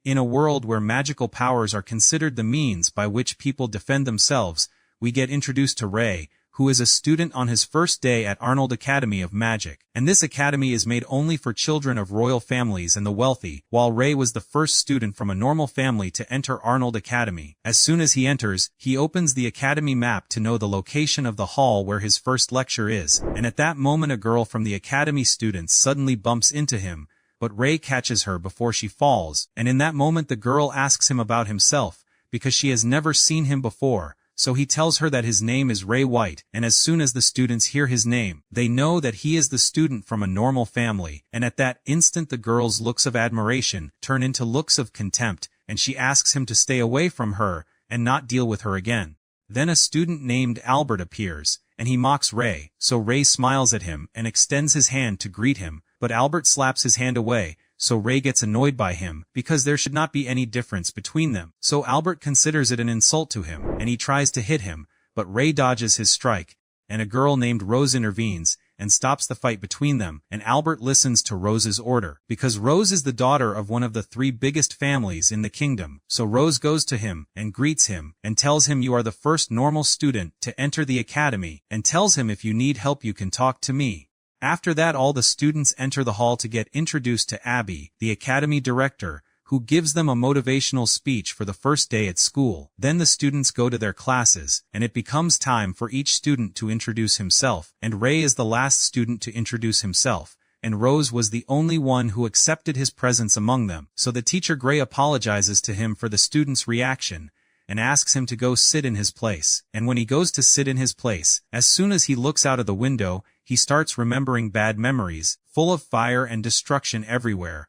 In a world where magical powers are considered the means by which people defend themselves, we get introduced to Ray, who is a student on his first day at Arnold Academy of Magic. And this academy is made only for children of royal families and the wealthy, while Ray was the first student from a normal family to enter Arnold Academy. As soon as he enters, he opens the academy map to know the location of the hall where his first lecture is, and at that moment a girl from the academy students suddenly bumps into him, but Ray catches her before she falls, and in that moment the girl asks him about himself, because she has never seen him before. So he tells her that his name is Ray White, and as soon as the students hear his name, they know that he is the student from a normal family, and at that instant the girl's looks of admiration turn into looks of contempt, and she asks him to stay away from her, and not deal with her again. Then a student named Albert appears, and he mocks Ray, so Ray smiles at him and extends his hand to greet him, but Albert slaps his hand away, so Ray gets annoyed by him, because there should not be any difference between them. So Albert considers it an insult to him, and he tries to hit him, but Ray dodges his strike, and a girl named Rose intervenes, and stops the fight between them, and Albert listens to Rose's order, because Rose is the daughter of one of the 3 biggest families in the kingdom. So Rose goes to him, and greets him, and tells him you are the first normal student to enter the academy, and tells him if you need help you can talk to me. After that all the students enter the hall to get introduced to Abby, the academy director, who gives them a motivational speech for the first day at school. Then the students go to their classes, and it becomes time for each student to introduce himself, and Ray is the last student to introduce himself, and Rose was the only one who accepted his presence among them. So the teacher Gray apologizes to him for the student's reaction, and asks him to go sit in his place. And when he goes to sit in his place, as soon as he looks out of the window, he starts remembering bad memories, full of fire and destruction everywhere.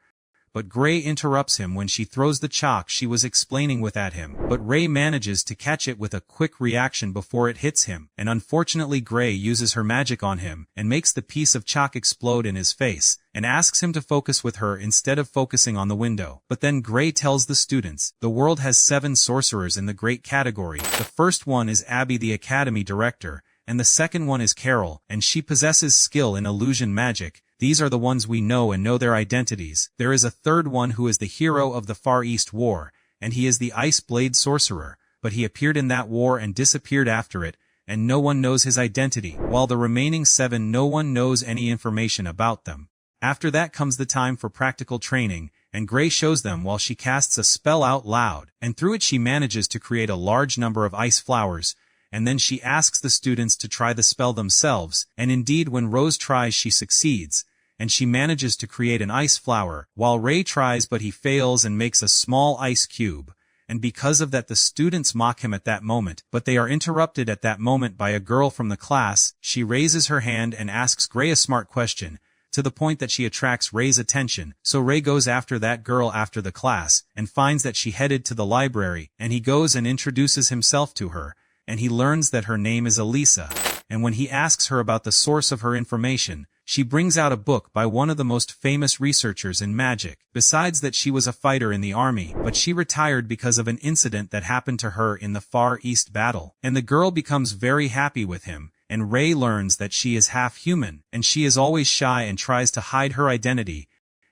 But Gray interrupts him when she throws the chalk she was explaining with at him, but Ray manages to catch it with a quick reaction before it hits him, and unfortunately Gray uses her magic on him, and makes the piece of chalk explode in his face, and asks him to focus with her instead of focusing on the window. But then Gray tells the students, the world has 7 sorcerers in the great category. The first one is Abby the academy director, and the second one is Carol, and she possesses skill in illusion magic. These are the ones we know and know their identities. There is a third one who is the hero of the Far East War, and he is the Ice Blade Sorcerer, but he appeared in that war and disappeared after it, and no one knows his identity, while the remaining 7 no one knows any information about them. After that comes the time for practical training, and Gray shows them while she casts a spell out loud, and through it she manages to create a large number of ice flowers, and then she asks the students to try the spell themselves, and indeed when Rose tries she succeeds, and she manages to create an ice flower, while Ray tries but he fails and makes a small ice cube, and because of that the students mock him at that moment, but they are interrupted at that moment by a girl from the class. She raises her hand and asks Gray a smart question, to the point that she attracts Ray's attention, so Ray goes after that girl after the class, and finds that she headed to the library, and he goes and introduces himself to her, and he learns that her name is Elisa, and when he asks her about the source of her information, she brings out a book by one of the most famous researchers in magic. Besides that she was a fighter in the army, but she retired because of an incident that happened to her in the Far East battle, and the girl becomes very happy with him, and Ray learns that she is half human, and she is always shy and tries to hide her identity,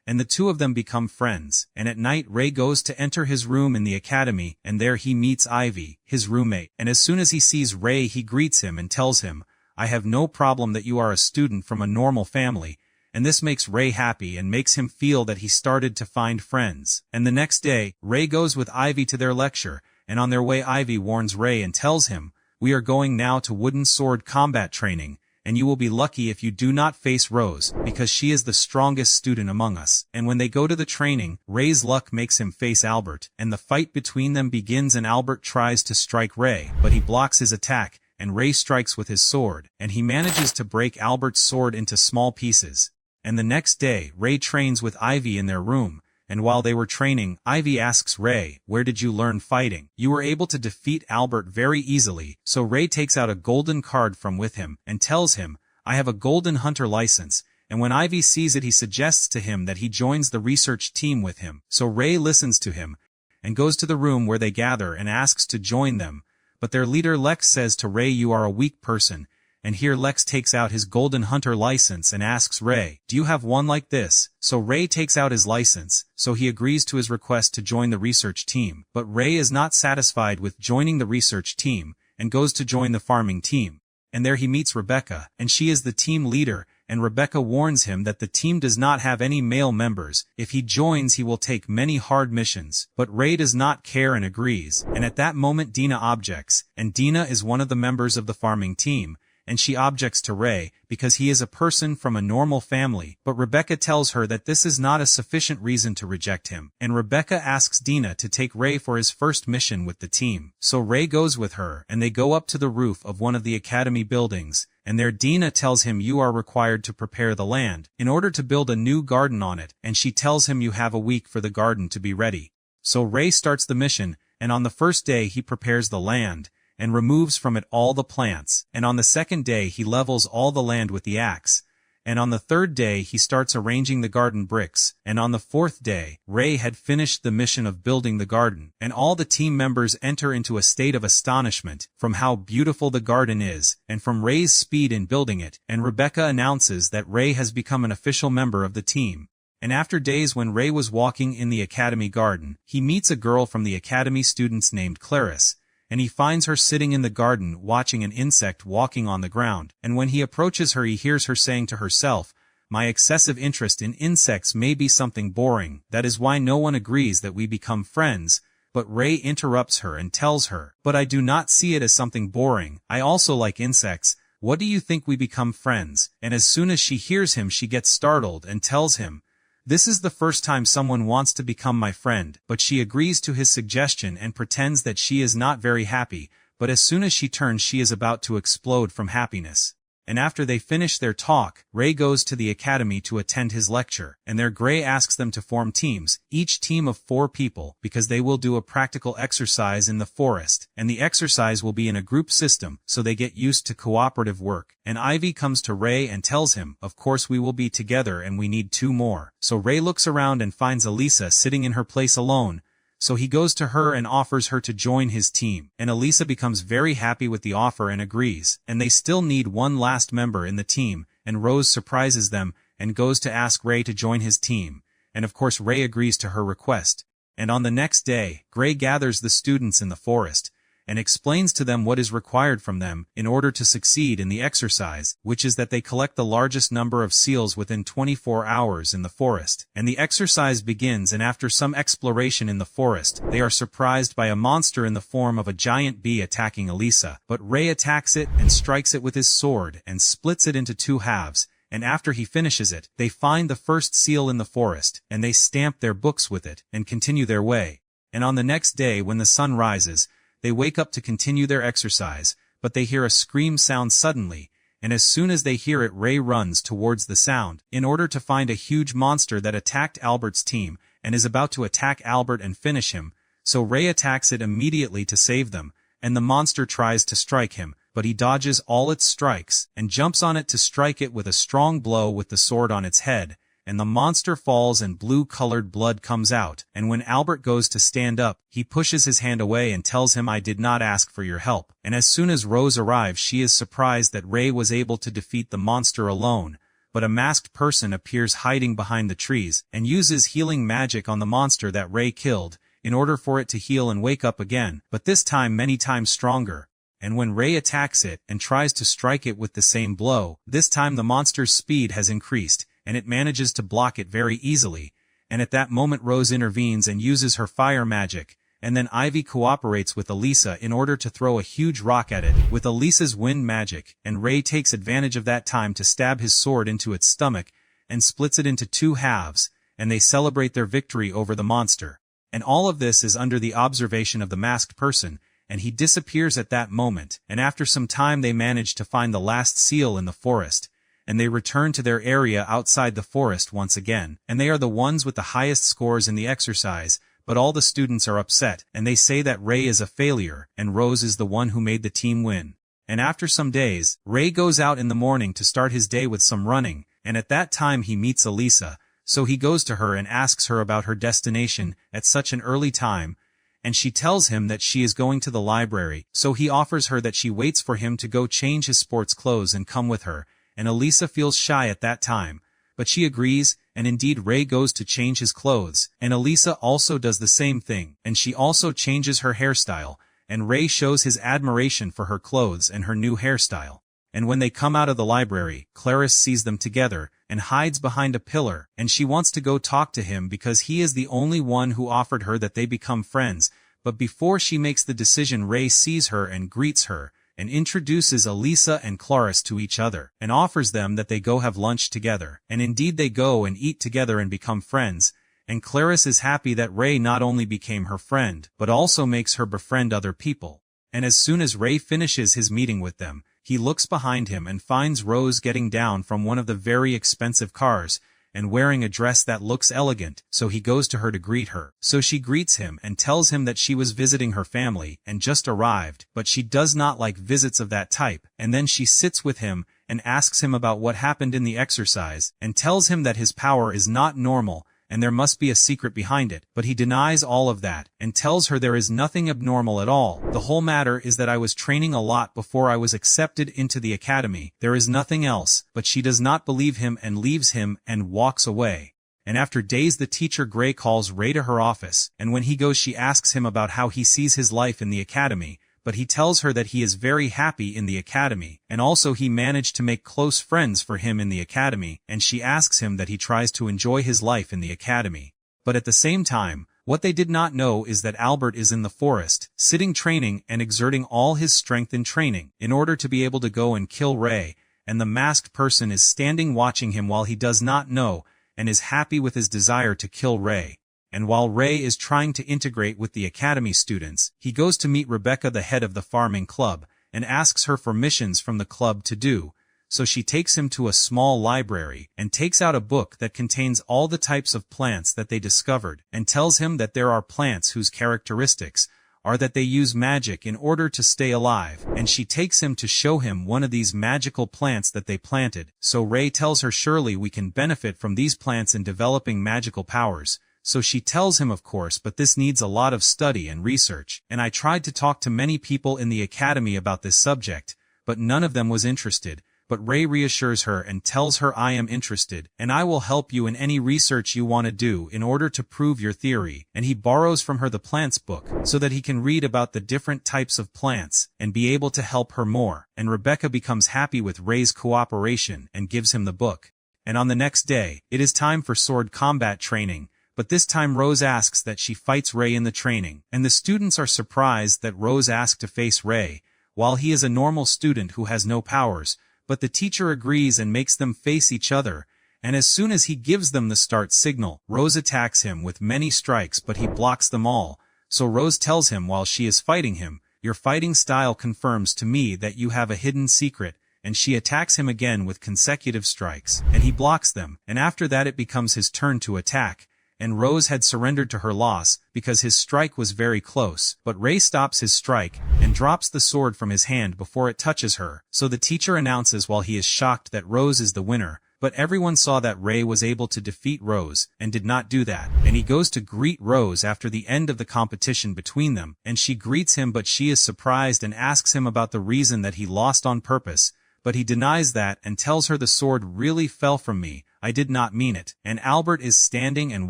and the two of them become friends. And at night Ray goes to enter his room in the academy, and there he meets Ivy, his roommate, and as soon as he sees Ray he greets him and tells him, I have no problem that you are a student from a normal family, and this makes Ray happy and makes him feel that he started to find friends. And the next day, Ray goes with Ivy to their lecture, and on their way Ivy warns Ray and tells him, we are going now to wooden sword combat training, and you will be lucky if you do not face Rose, because she is the strongest student among us. And when they go to the training, Ray's luck makes him face Albert, and the fight between them begins and Albert tries to strike Ray, but he blocks his attack, and Ray strikes with his sword, and he manages to break Albert's sword into small pieces. And the next day, Ray trains with Ivy in their room, and while they were training, Ivy asks Ray, where did you learn fighting? You were able to defeat Albert very easily. So Ray takes out a golden card from with him, and tells him, I have a golden hunter license, and when Ivy sees it he suggests to him that he joins the research team with him. So Ray listens to him, and goes to the room where they gather and asks to join them. But their leader Lex says to Ray, you are a weak person, and here Lex takes out his golden hunter license and asks Ray, "Do you have one like this?" So Ray takes out his license, so he agrees to his request to join the research team, but Ray is not satisfied with joining the research team, and goes to join the farming team. And there he meets Rebecca, and she is the team leader, and Rebecca warns him that the team does not have any male members. If he joins, he will take many hard missions, but Ray does not care and agrees. And at that moment Dina objects, and Dina is one of the members of the farming team, and she objects to Ray, because he is a person from a normal family, but Rebecca tells her that this is not a sufficient reason to reject him, and Rebecca asks Dina to take Ray for his first mission with the team. So Ray goes with her, and they go up to the roof of one of the academy buildings, and there Dina tells him you are required to prepare the land, in order to build a new garden on it, and she tells him you have a week for the garden to be ready. So Ray starts the mission, and on the first day he prepares the land, and removes from it all the plants, and on the second day he levels all the land with the axe, and on the third day he starts arranging the garden bricks, and on the fourth day, Ray had finished the mission of building the garden, and all the team members enter into a state of astonishment, from how beautiful the garden is, and from Ray's speed in building it, and Rebecca announces that Ray has become an official member of the team. And after days when Ray was walking in the academy garden, he meets a girl from the academy students named Clarice, and he finds her sitting in the garden watching an insect walking on the ground, and when he approaches her he hears her saying to herself, "My excessive interest in insects may be something boring, that is why no one agrees that we become friends," but Ray interrupts her and tells her, "But I do not see it as something boring, I also like insects, what do you think we become friends?" And as soon as she hears him she gets startled and tells him, "This is the first time someone wants to become my friend," but she agrees to his suggestion and pretends that she is not very happy, but as soon as she turns she is about to explode from happiness. And after they finish their talk, Ray goes to the academy to attend his lecture, and there Gray asks them to form teams, each team of 4 people, because they will do a practical exercise in the forest, and the exercise will be in a group system, so they get used to cooperative work. And Ivy comes to Ray and tells him, "Of course we will be together and we need 2 more. So Ray looks around and finds Elisa sitting in her place alone, so he goes to her and offers her to join his team, and Elisa becomes very happy with the offer and agrees, and they still need one last member in the team, and Rose surprises them, and goes to ask Ray to join his team, and of course Ray agrees to her request. And on the next day, Gray gathers the students in the forest, and explains to them what is required from them in order to succeed in the exercise, which is that they collect the largest number of seals within 24 hours in the forest. And the exercise begins, and after some exploration in the forest, they are surprised by a monster in the form of a giant bee attacking Elisa, but Ray attacks it and strikes it with his sword and splits it into 2 halves, and after he finishes it, they find the first seal in the forest, and they stamp their books with it, and continue their way. And on the next day when the sun rises, they wake up to continue their exercise, but they hear a scream sound suddenly, and as soon as they hear it Ray runs towards the sound, in order to find a huge monster that attacked Albert's team, and is about to attack Albert and finish him, so Ray attacks it immediately to save them, and the monster tries to strike him, but he dodges all its strikes, and jumps on it to strike it with a strong blow with the sword on its head, and the monster falls and blue-colored blood comes out, and when Albert goes to stand up, he pushes his hand away and tells him, "I did not ask for your help." And as soon as Rose arrives she is surprised that Ray was able to defeat the monster alone, but a masked person appears hiding behind the trees, and uses healing magic on the monster that Ray killed, in order for it to heal and wake up again, but this time many times stronger. And when Ray attacks it, and tries to strike it with the same blow, this time the monster's speed has increased, and it manages to block it very easily, and at that moment Rose intervenes and uses her fire magic, and then Ivy cooperates with Elisa in order to throw a huge rock at it with Elisa's wind magic, and Ray takes advantage of that time to stab his sword into its stomach, and splits it into 2 halves, and they celebrate their victory over the monster. And all of this is under the observation of the masked person, and he disappears at that moment, and after some time they manage to find the last seal in the forest, and they return to their area outside the forest once again, and they are the ones with the highest scores in the exercise, but all the students are upset, and they say that Ray is a failure, and Rose is the one who made the team win. And after some days, Ray goes out in the morning to start his day with some running, and at that time he meets Elisa, so he goes to her and asks her about her destination at such an early time, and she tells him that she is going to the library, so he offers her that she waits for him to go change his sports clothes and come with her, and Elisa feels shy at that time, but she agrees, and indeed Ray goes to change his clothes, and Elisa also does the same thing, and she also changes her hairstyle, and Ray shows his admiration for her clothes and her new hairstyle. And when they come out of the library, Clarice sees them together, and hides behind a pillar, and she wants to go talk to him because he is the only one who offered her that they become friends, but before she makes the decision Ray sees her and greets her, and introduces Elisa and Clarice to each other, and offers them that they go have lunch together, and indeed they go and eat together and become friends, and Clarice is happy that Ray not only became her friend, but also makes her befriend other people. And as soon as Ray finishes his meeting with them, he looks behind him and finds Rose getting down from one of the very expensive cars, and wearing a dress that looks elegant, so he goes to her to greet her. So she greets him and tells him that she was visiting her family and just arrived, but she does not like visits of that type, and then she sits with him and asks him about what happened in the exercise, and tells him that his power is not normal, and there must be a secret behind it, but he denies all of that, and tells her there is nothing abnormal at all. The whole matter is that I was training a lot before I was accepted into the academy, there is nothing else, but she does not believe him and leaves him and walks away. And after days the teacher Gray calls Ray to her office, and when he goes she asks him about how he sees his life in the academy, but he tells her that he is very happy in the academy, and also he managed to make close friends for him in the academy, and she asks him that he tries to enjoy his life in the academy. But at the same time, what they did not know is that Albert is in the forest, sitting training and exerting all his strength in training, in order to be able to go and kill Ray, and the masked person is standing watching him while he does not know, and is happy with his desire to kill Ray. And while Ray is trying to integrate with the academy students, he goes to meet Rebecca, the head of the farming club, and asks her for missions from the club to do, so she takes him to a small library, and takes out a book that contains all the types of plants that they discovered, and tells him that there are plants whose characteristics are that they use magic in order to stay alive, and she takes him to show him one of these magical plants that they planted, so Ray tells her surely we can benefit from these plants in developing magical powers. So she tells him of course, but this needs a lot of study and research, and I tried to talk to many people in the academy about this subject, but none of them was interested, but Ray reassures her and tells her I am interested, and I will help you in any research you want to do in order to prove your theory, and he borrows from her the plants book, so that he can read about the different types of plants, and be able to help her more, and Rebecca becomes happy with Ray's cooperation and gives him the book. And on the next day, it is time for sword combat training, but this time Rose asks that she fights Ray in the training, and the students are surprised that Rose asked to face Ray, while he is a normal student who has no powers, but the teacher agrees and makes them face each other, and as soon as he gives them the start signal, Rose attacks him with many strikes but he blocks them all, so Rose tells him while she is fighting him, your fighting style confirms to me that you have a hidden secret, and she attacks him again with consecutive strikes, and he blocks them, and after that it becomes his turn to attack. And Rose had surrendered to her loss, because his strike was very close, but Ray stops his strike, and drops the sword from his hand before it touches her, so the teacher announces while he is shocked that Rose is the winner, but everyone saw that Ray was able to defeat Rose, and did not do that, and he goes to greet Rose after the end of the competition between them, and she greets him but she is surprised and asks him about the reason that he lost on purpose, but he denies that and tells her the sword really fell from me, I did not mean it, and Albert is standing and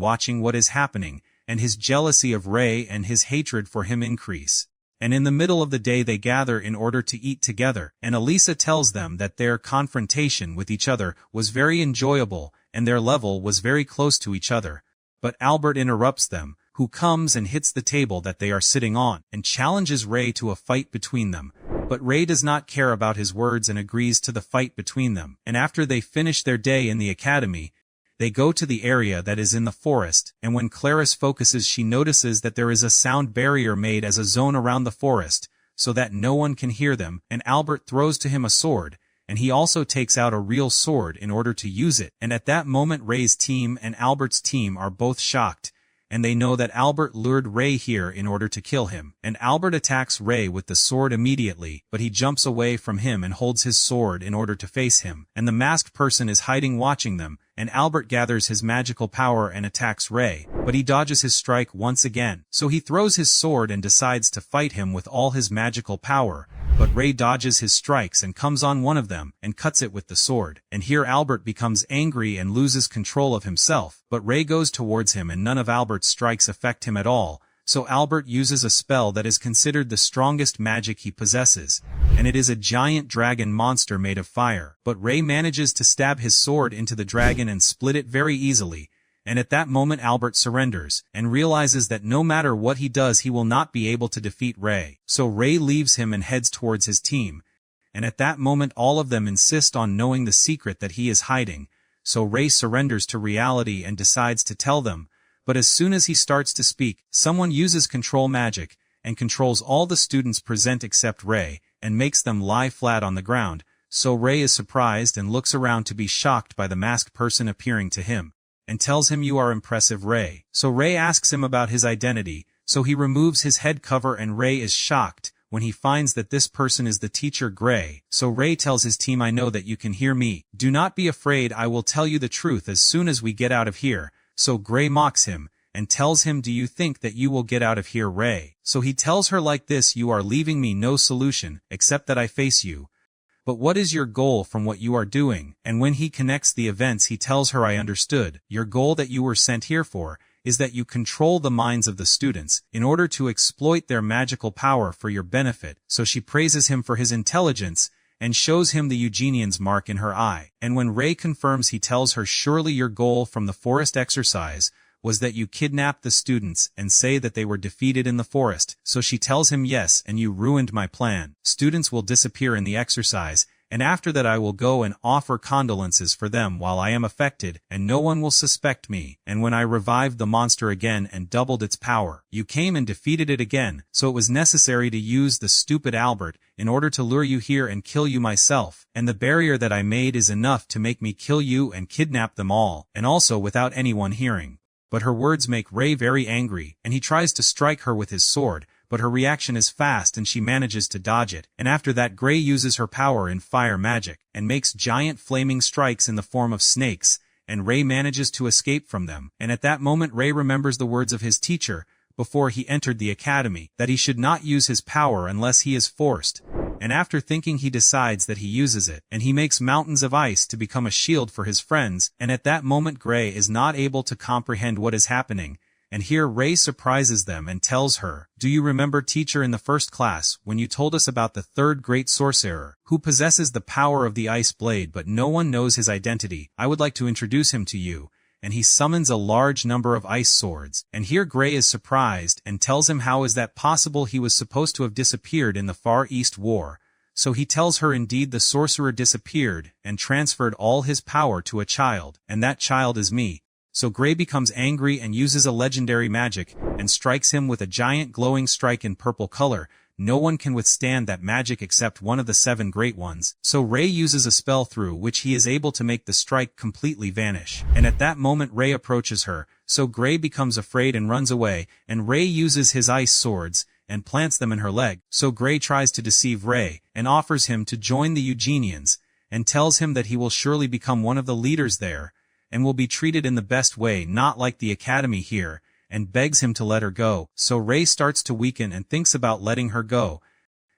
watching what is happening, and his jealousy of Ray and his hatred for him increase. And in the middle of the day they gather in order to eat together, and Elisa tells them that their confrontation with each other was very enjoyable, and their level was very close to each other. But Albert interrupts them, who comes and hits the table that they are sitting on, and challenges Ray to a fight between them. But Ray does not care about his words and agrees to the fight between them, and after they finish their day in the academy, they go to the area that is in the forest, and when Clarice focuses she notices that there is a sound barrier made as a zone around the forest, so that no one can hear them, and Albert throws to him a sword, and he also takes out a real sword in order to use it, and at that moment Ray's team and Albert's team are both shocked, and they know that Albert lured Ray here in order to kill him. And Albert attacks Ray with the sword immediately, but he jumps away from him and holds his sword in order to face him. And the masked person is hiding watching them, and Albert gathers his magical power and attacks Ray, but he dodges his strike once again. So he throws his sword and decides to fight him with all his magical power, but Ray dodges his strikes and comes on one of them and cuts it with the sword. And here Albert becomes angry and loses control of himself, but Ray goes towards him and none of Albert's strikes affect him at all. So Albert uses a spell that is considered the strongest magic he possesses, and it is a giant dragon monster made of fire. But Ray manages to stab his sword into the dragon and split it very easily, and at that moment Albert surrenders, and realizes that no matter what he does he will not be able to defeat Ray. So Ray leaves him and heads towards his team, and at that moment all of them insist on knowing the secret that he is hiding, so Ray surrenders to reality and decides to tell them. But as soon as he starts to speak, someone uses control magic, and controls all the students present except Ray, and makes them lie flat on the ground. So Ray is surprised and looks around to be shocked by the masked person appearing to him, and tells him, "You are impressive, Ray." So Ray asks him about his identity, so he removes his head cover and Ray is shocked when he finds that this person is the teacher Gray. So Ray tells his team, "I know that you can hear me. Do not be afraid, I will tell you the truth as soon as we get out of here." So Gray mocks him, and tells him, "Do you think that you will get out of here, Ray?" So he tells her like this, "You are leaving me no solution, except that I face you. But what is your goal from what you are doing?" And when he connects the events he tells her, "I understood. Your goal that you were sent here for, is that you control the minds of the students, in order to exploit their magical power for your benefit." So she praises him for his intelligence, and shows him the Eugenian's mark in her eye. And when Ray confirms he tells her, "Surely your goal from the forest exercise was that you kidnapped the students and say that they were defeated in the forest." So she tells him, "Yes, and you ruined my plan. Students will disappear in the exercise, and after that I will go and offer condolences for them while I am affected, and no one will suspect me. And when I revived the monster again and doubled its power, you came and defeated it again, so it was necessary to use the stupid Albert in order to lure you here and kill you myself, and the barrier that I made is enough to make me kill you and kidnap them all, and also without anyone hearing." But her words make Ray very angry, and he tries to strike her with his sword, but her reaction is fast and she manages to dodge it. And after that Gray uses her power in fire magic, and makes giant flaming strikes in the form of snakes, and Ray manages to escape from them. And at that moment Ray remembers the words of his teacher, before he entered the academy, that he should not use his power unless he is forced. And after thinking he decides that he uses it, and he makes mountains of ice to become a shield for his friends. And at that moment Gray is not able to comprehend what is happening, and here Ray surprises them and tells her, "Do you remember, teacher, in the first class, when you told us about the third great sorcerer, who possesses the power of the ice blade but no one knows his identity? I would like to introduce him to you." And he summons a large number of ice swords. And here Gray is surprised, and tells him how is that possible, he was supposed to have disappeared in the Far East War. So he tells her indeed the sorcerer disappeared, and transferred all his power to a child, and that child is me. So Gray becomes angry and uses a legendary magic, and strikes him with a giant glowing strike in purple color. No one can withstand that magic except one of the 7 great ones. So Ray uses a spell through which he is able to make the strike completely vanish. And at that moment Ray approaches her, so Gray becomes afraid and runs away, and Ray uses his ice swords, and plants them in her leg. So Gray tries to deceive Ray, and offers him to join the Eugenians, and tells him that he will surely become one of the leaders there, and will be treated in the best way, not like the academy here, and begs him to let her go. So Ray starts to weaken and thinks about letting her go.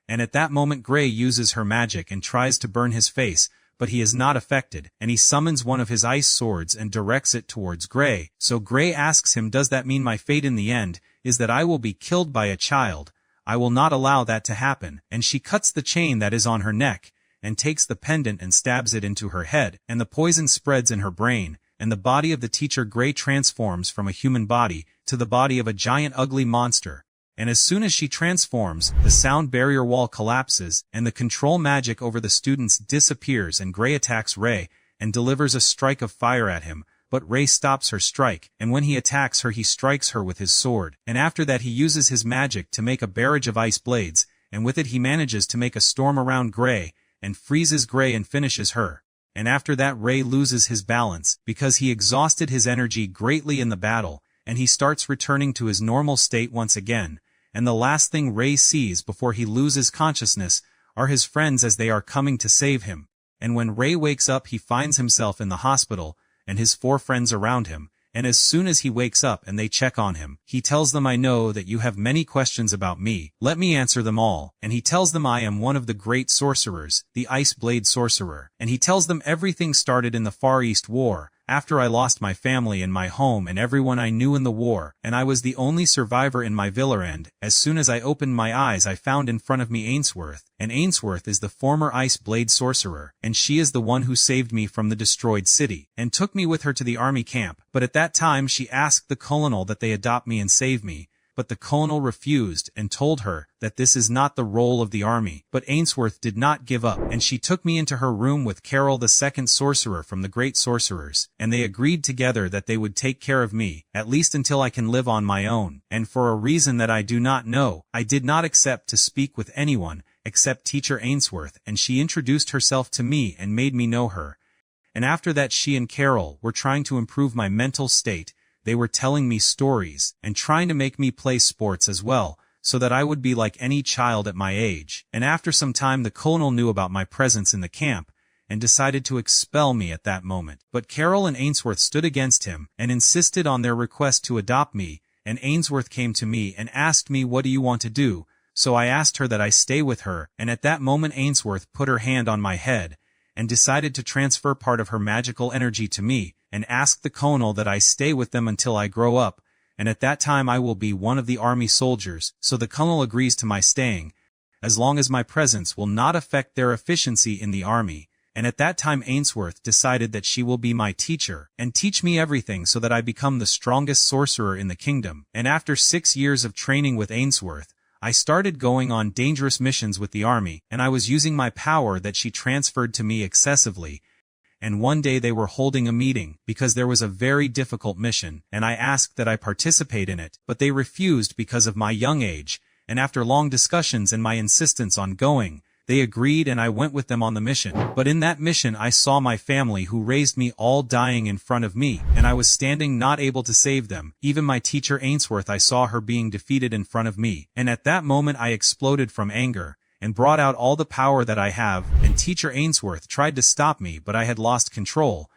And at that moment Gray uses her magic and tries to burn his face, but he is not affected, and he summons one of his ice swords and directs it towards Gray. So Gray asks him, "Does that mean my fate in the end is that I will be killed by a child? I will not allow that to happen." And she cuts the chain that is on her neck, and takes the pendant and stabs it into her head, and the poison spreads in her brain, and the body of the teacher Gray transforms from a human body to the body of a giant ugly monster. And as soon as she transforms, the sound barrier wall collapses, and the control magic over the students disappears, and Gray attacks Ray, and delivers a strike of fire at him, but Ray stops her strike, and when he attacks her he strikes her with his sword. And after that he uses his magic to make a barrage of ice blades, and with it he manages to make a storm around Gray, and freezes Gray and finishes her. And after that Ray loses his balance, because he exhausted his energy greatly in the battle, and he starts returning to his normal state once again, and the last thing Ray sees before he loses consciousness are his friends as they are coming to save him. And when Ray wakes up he finds himself in the hospital, and his 4 friends around him, and as soon as he wakes up and they check on him, he tells them, "I know that you have many questions about me, let me answer them all," and he tells them I am one of the great sorcerers, the Ice Blade Sorcerer, and he tells them everything started in the Far East War, after I lost my family and my home and everyone I knew in the war, and I was the only survivor in my villa, and as soon as I opened my eyes I found in front of me Ainsworth, and Ainsworth is the former Ice Blade Sorcerer, and she is the one who saved me from the destroyed city, and took me with her to the army camp, but at that time she asked the colonel that they adopt me and save me, but the colonel refused and told her that this is not the role of the army, but Ainsworth did not give up, and she took me into her room with Carol, the second sorcerer from the Great Sorcerers, and they agreed together that they would take care of me, at least until I can live on my own, and for a reason that I do not know, I did not accept to speak with anyone, except teacher Ainsworth, and she introduced herself to me and made me know her. And after that she and Carol were trying to improve my mental state. They were telling me stories, and trying to make me play sports as well, so that I would be like any child at my age, and after some time the colonel knew about my presence in the camp, and decided to expel me at that moment. But Carol and Ainsworth stood against him, and insisted on their request to adopt me, and Ainsworth came to me and asked me, "What do you want to do?" So I asked her that I stay with her, and at that moment Ainsworth put her hand on my head, and decided to transfer part of her magical energy to me, and asked the colonel that I stay with them until I grow up, and at that time I will be one of the army soldiers, so the colonel agrees to my staying, as long as my presence will not affect their efficiency in the army, and at that time Ainsworth decided that she will be my teacher, and teach me everything so that I become the strongest sorcerer in the kingdom, and after 6 years of training with Ainsworth, I started going on dangerous missions with the army, and I was using my power that she transferred to me excessively, and one day they were holding a meeting, because there was a very difficult mission, and I asked that I participate in it, but they refused because of my young age, and after long discussions and my insistence on going, they agreed and I went with them on the mission. But in that mission I saw my family who raised me all dying in front of me, and I was standing not able to save them. Even my teacher Ainsworth, I saw her being defeated in front of me, and at that moment I exploded from anger, and brought out all the power that I have, and teacher Ainsworth tried to stop me but I had lost control.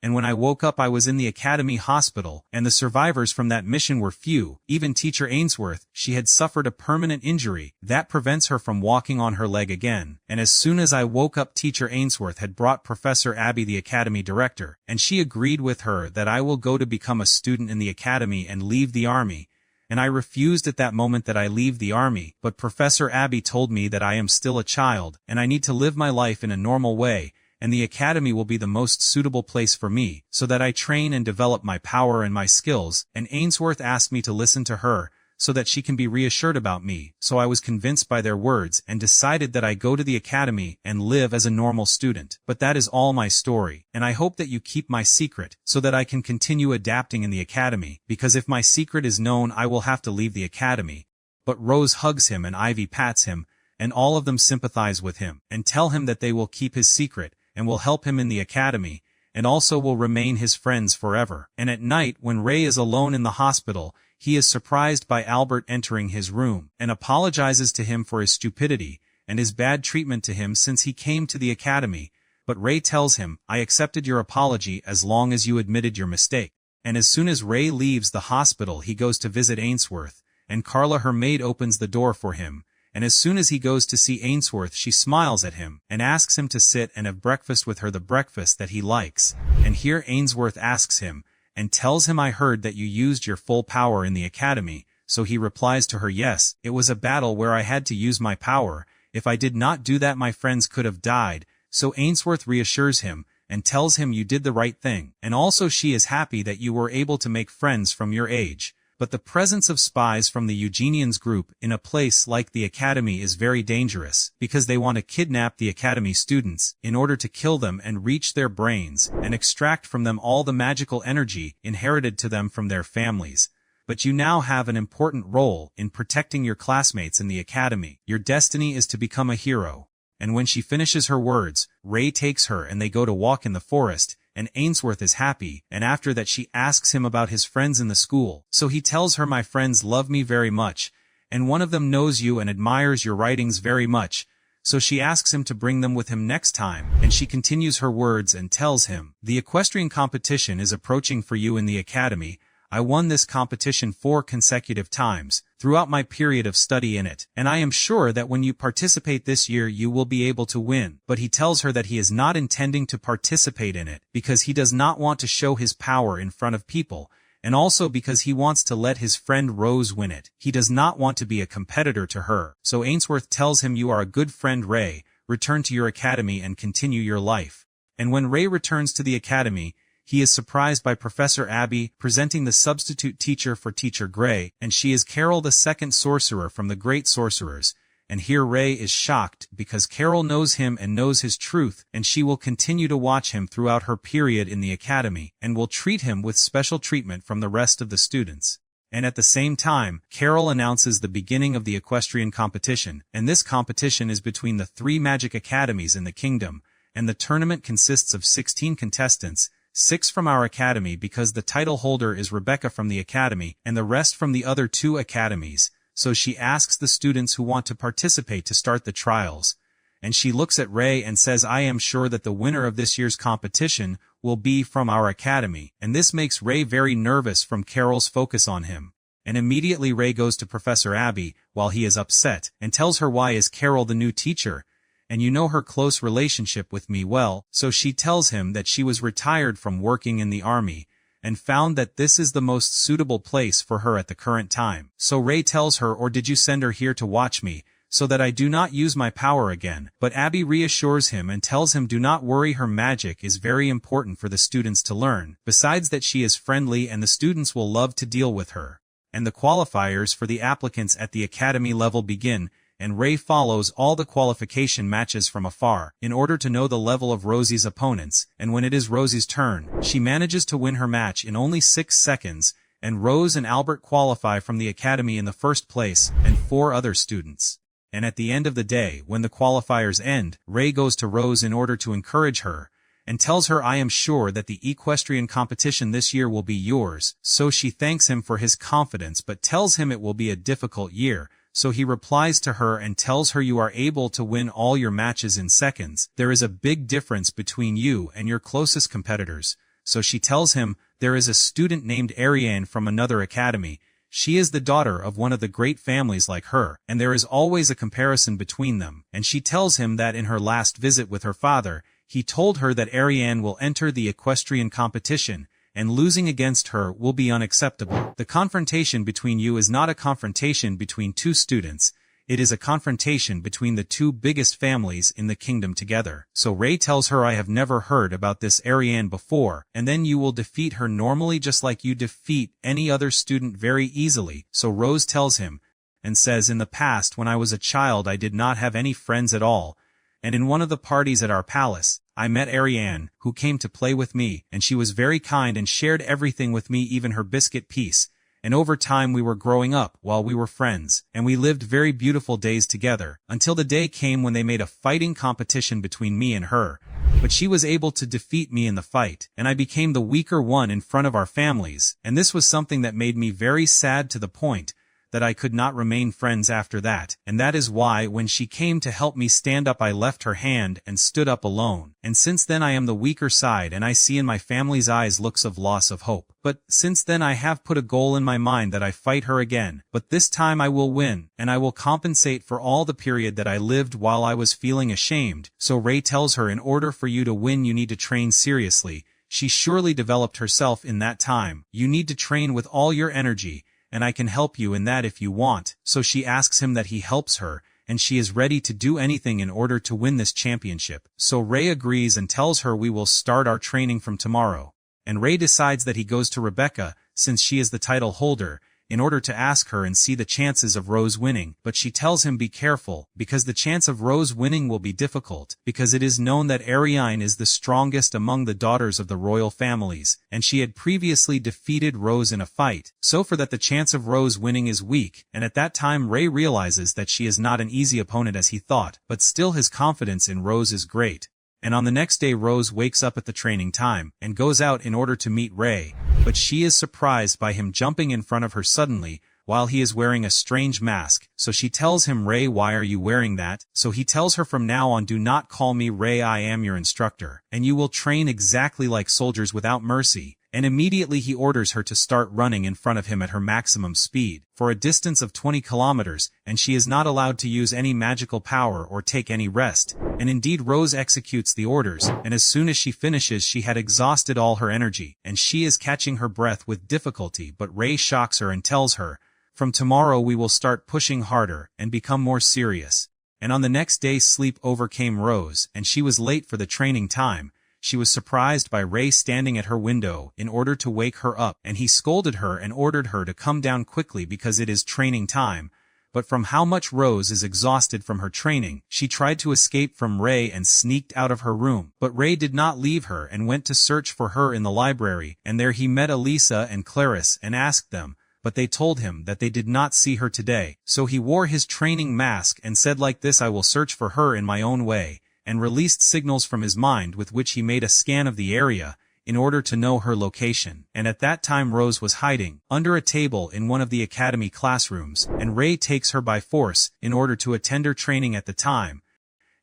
And when I woke up I was in the academy hospital, and the survivors from that mission were few. Even teacher Ainsworth, she had suffered a permanent injury that prevents her from walking on her leg again. And as soon as I woke up teacher Ainsworth had brought Professor Abby, the academy director, and she agreed with her that I will go to become a student in the academy and leave the army. And I refused at that moment that I leave the army, but Professor Abby told me that I am still a child, and I need to live my life in a normal way, and the academy will be the most suitable place for me, so that I train and develop my power and my skills, and Ainsworth asked me to listen to her, so that she can be reassured about me, so I was convinced by their words and decided that I go to the academy and live as a normal student. But that is all my story, and I hope that you keep my secret, so that I can continue adapting in the academy, because if my secret is known I will have to leave the academy. But Rose hugs him and Ivy pats him, and all of them sympathize with him, and tell him that they will keep his secret, and will help him in the academy, and also will remain his friends forever. And at night, when Ray is alone in the hospital, he is surprised by Albert entering his room, and apologizes to him for his stupidity, and his bad treatment to him since he came to the academy. But Ray tells him, "I accepted your apology as long as you admitted your mistake." And as soon as Ray leaves the hospital he goes to visit Ainsworth, and Carla her maid opens the door for him. And as soon as he goes to see Ainsworth she smiles at him, and asks him to sit and have breakfast with her, the breakfast that he likes. And here Ainsworth asks him, and tells him, "I heard that you used your full power in the academy," so he replies to her, "Yes, it was a battle where I had to use my power, if I did not do that my friends could have died," so Ainsworth reassures him, and tells him you did the right thing, and also she is happy that you were able to make friends from your age. But the presence of spies from the Eugenians group in a place like the academy is very dangerous, because they want to kidnap the academy students, in order to kill them and reach their brains, and extract from them all the magical energy inherited to them from their families. But you now have an important role in protecting your classmates in the academy. Your destiny is to become a hero. And when she finishes her words, Ray takes her and they go to walk in the forest, and Ainsworth is happy, and after that she asks him about his friends in the school. So he tells her, my friends love me very much, and one of them knows you and admires your writings very much. So she asks him to bring them with him next time, and she continues her words and tells him, the equestrian competition is approaching for you in the academy. I won this competition 4 consecutive times, throughout my period of study in it, and I am sure that when you participate this year you will be able to win. But he tells her that he is not intending to participate in it, because he does not want to show his power in front of people, and also because he wants to let his friend Rose win it. He does not want to be a competitor to her. So Ainsworth tells him, you are a good friend, Ray, return to your academy and continue your life. And when Ray returns to the academy, he is surprised by Professor Abby presenting the substitute teacher for Teacher Gray, and she is Carol, the second sorcerer from the Great Sorcerers. And here Ray is shocked because Carol knows him and knows his truth, and she will continue to watch him throughout her period in the academy, and will treat him with special treatment from the rest of the students. And at the same time, Carol announces the beginning of the equestrian competition, and this competition is between the 3 magic academies in the kingdom, and the tournament consists of 16 contestants, 6 from our academy because the title holder is Rebecca from the academy, and the rest from the other 2 academies. So she asks the students who want to participate to start the trials. And she looks at Ray and says, I am sure that the winner of this year's competition will be from our academy. And this makes Ray very nervous from Carol's focus on him. And immediately Ray goes to Professor Abby, while he is upset, and tells her, why is Carol the new teacher? And you know her close relationship with me well. So she tells him that she was retired from working in the army, and found that this is the most suitable place for her at the current time. So Ray tells her, or did you send her here to watch me, so that I do not use my power again? But Abby reassures him and tells him, do not worry, her magic is very important for the students to learn, besides that she is friendly and the students will love to deal with her. And the qualifiers for the applicants at the academy level begin, and Ray follows all the qualification matches from afar, in order to know the level of Rosie's opponents, and when it is Rosie's turn, she manages to win her match in only 6 seconds, and Rose and Albert qualify from the academy in the first place, and 4 other students. And at the end of the day, when the qualifiers end, Ray goes to Rose in order to encourage her, and tells her, I am sure that the equestrian competition this year will be yours. So she thanks him for his confidence but tells him it will be a difficult year. So he replies to her and tells her, you are able to win all your matches in seconds. There is a big difference between you and your closest competitors. So she tells him, there is a student named Ariane from another academy. She is the daughter of one of the great families like her, and there is always a comparison between them. And she tells him that in her last visit with her father, he told her that Ariane will enter the equestrian competition, and losing against her will be unacceptable. The confrontation between you is not a confrontation between 2 students, it is a confrontation between the 2 biggest families in the kingdom together. So Ray tells her, I have never heard about this Ariane before, and then you will defeat her normally just like you defeat any other student very easily. So Rose tells him, and says, in the past when I was a child I did not have any friends at all, and in one of the parties at our palace, I met Ariane, who came to play with me, and she was very kind and shared everything with me, even her biscuit piece. And over time we were growing up while we were friends, and we lived very beautiful days together, until the day came when they made a fighting competition between me and her. But she was able to defeat me in the fight, and I became the weaker one in front of our families, and this was something that made me very sad to the point that I could not remain friends after that, and that is why when she came to help me stand up I left her hand and stood up alone. And since then I am the weaker side, and I see in my family's eyes looks of loss of hope. But since then I have put a goal in my mind that I fight her again, but this time I will win, and I will compensate for all the period that I lived while I was feeling ashamed. So Ray tells her, in order for you to win you need to train seriously. She surely developed herself in that time. You need to train with all your energy, and I can help you in that if you want. So she asks him that he helps her, and she is ready to do anything in order to win this championship. So Ray agrees and tells her, we will start our training from tomorrow. And Ray decides that he goes to Rebecca, since she is the title holder, in order to ask her and see the chances of Rose winning. But she tells him, be careful, because the chance of Rose winning will be difficult, because it is known that Ariane is the strongest among the daughters of the royal families, and she had previously defeated Rose in a fight, so for that the chance of Rose winning is weak. And at that time Ray realizes that she is not an easy opponent as he thought, but still his confidence in Rose is great. And on the next day Rose wakes up at the training time, and goes out in order to meet Ray, but she is surprised by him jumping in front of her suddenly, while he is wearing a strange mask. So she tells him, Ray, why are you wearing that? So he tells her, from now on do not call me Ray, I am your instructor, and you will train exactly like soldiers without mercy. And immediately he orders her to start running in front of him at her maximum speed, for a distance of 20 kilometers, and she is not allowed to use any magical power or take any rest. And indeed Rose executes the orders, and as soon as she finishes she had exhausted all her energy, and she is catching her breath with difficulty, but Ray shocks her and tells her, from tomorrow we will start pushing harder, and become more serious. And on the next day sleep overcame Rose, and she was late for the training time. She was surprised by Ray standing at her window in order to wake her up, and he scolded her and ordered her to come down quickly because it is training time. But from how much Rose is exhausted from her training, she tried to escape from Ray and sneaked out of her room. But Ray did not leave her and went to search for her in the library, and there he met Elisa and Clarice and asked them, but they told him that they did not see her today. So he wore his training mask and said like this, I will search for her in my own way, and released signals from his mind with which he made a scan of the area, in order to know her location. And at that time Rose was hiding under a table in one of the academy classrooms, and Ray takes her by force in order to attend her training at the time,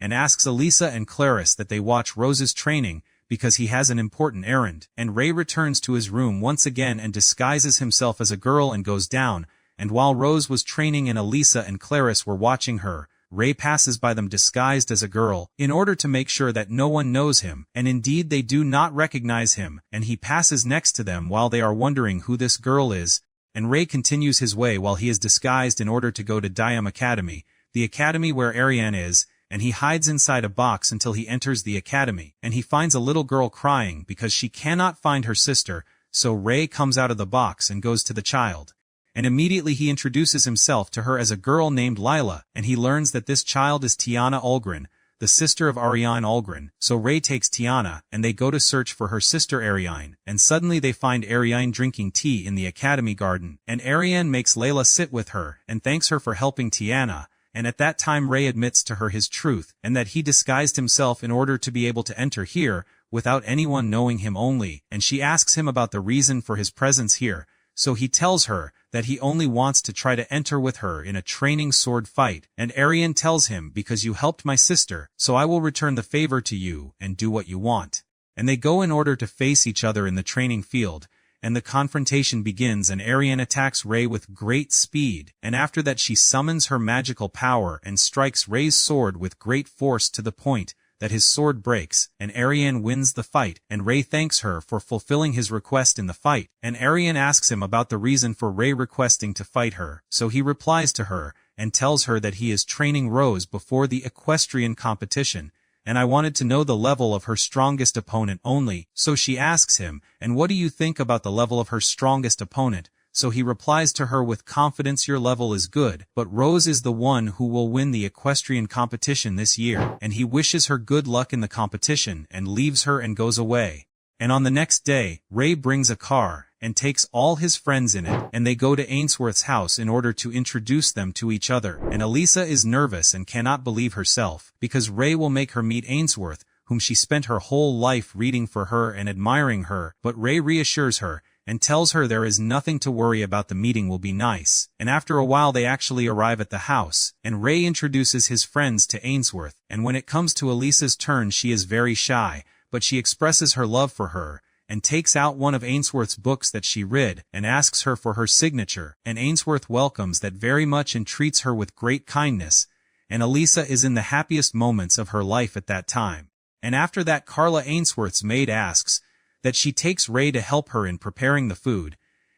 and asks Elisa and Clarice that they watch Rose's training, because he has an important errand. And Ray returns to his room once again and disguises himself as a girl and goes down, and while Rose was training and Elisa and Clarice were watching her, Ray passes by them disguised as a girl, in order to make sure that no one knows him, and indeed they do not recognize him, and he passes next to them while they are wondering who this girl is, and Ray continues his way while he is disguised in order to go to Diam Academy, the academy where Ariane is, and he hides inside a box until he enters the academy, and he finds a little girl crying because she cannot find her sister, so Ray comes out of the box and goes to the child. And immediately he introduces himself to her as a girl named Lila, and he learns that this child is Tiana Ulgren, the sister of Ariane Ulgren. So Ray takes Tiana, and they go to search for her sister Ariane, and suddenly they find Ariane drinking tea in the academy garden, and Ariane makes Layla sit with her, and thanks her for helping Tiana, and at that time Ray admits to her his truth, and that he disguised himself in order to be able to enter here, without anyone knowing him only, and she asks him about the reason for his presence here. So he tells her that he only wants to try to enter with her in a training sword fight, and Ariane tells him, because you helped my sister, so I will return the favor to you and do what you want. And they go in order to face each other in the training field, and the confrontation begins, and Ariane attacks Ray with great speed, and after that she summons her magical power and strikes Ray's sword with great force to the point that his sword breaks, and Ariane wins the fight, and Ray thanks her for fulfilling his request in the fight, and Ariane asks him about the reason for Ray requesting to fight her, so he replies to her, and tells her that he is training Rose before the equestrian competition, and I wanted to know the level of her strongest opponent only. So she asks him, and what do you think about the level of her strongest opponent? So he replies to her with confidence, your level is good, but Rose is the one who will win the equestrian competition this year, and he wishes her good luck in the competition, and leaves her and goes away. And on the next day, Ray brings a car, and takes all his friends in it, and they go to Ainsworth's house in order to introduce them to each other, and Elisa is nervous and cannot believe herself, because Ray will make her meet Ainsworth, whom she spent her whole life reading for her and admiring her, but Ray reassures her, and tells her there is nothing to worry about, the meeting will be nice. And after a while they actually arrive at the house, and Ray introduces his friends to Ainsworth, and when it comes to Elisa's turn she is very shy, but she expresses her love for her, and takes out one of Ainsworth's books that she read, and asks her for her signature, and Ainsworth welcomes that very much and treats her with great kindness, and Elisa is in the happiest moments of her life at that time. And after that Carla, Ainsworth's maid, asks that she takes Ray to help her in preparing the food,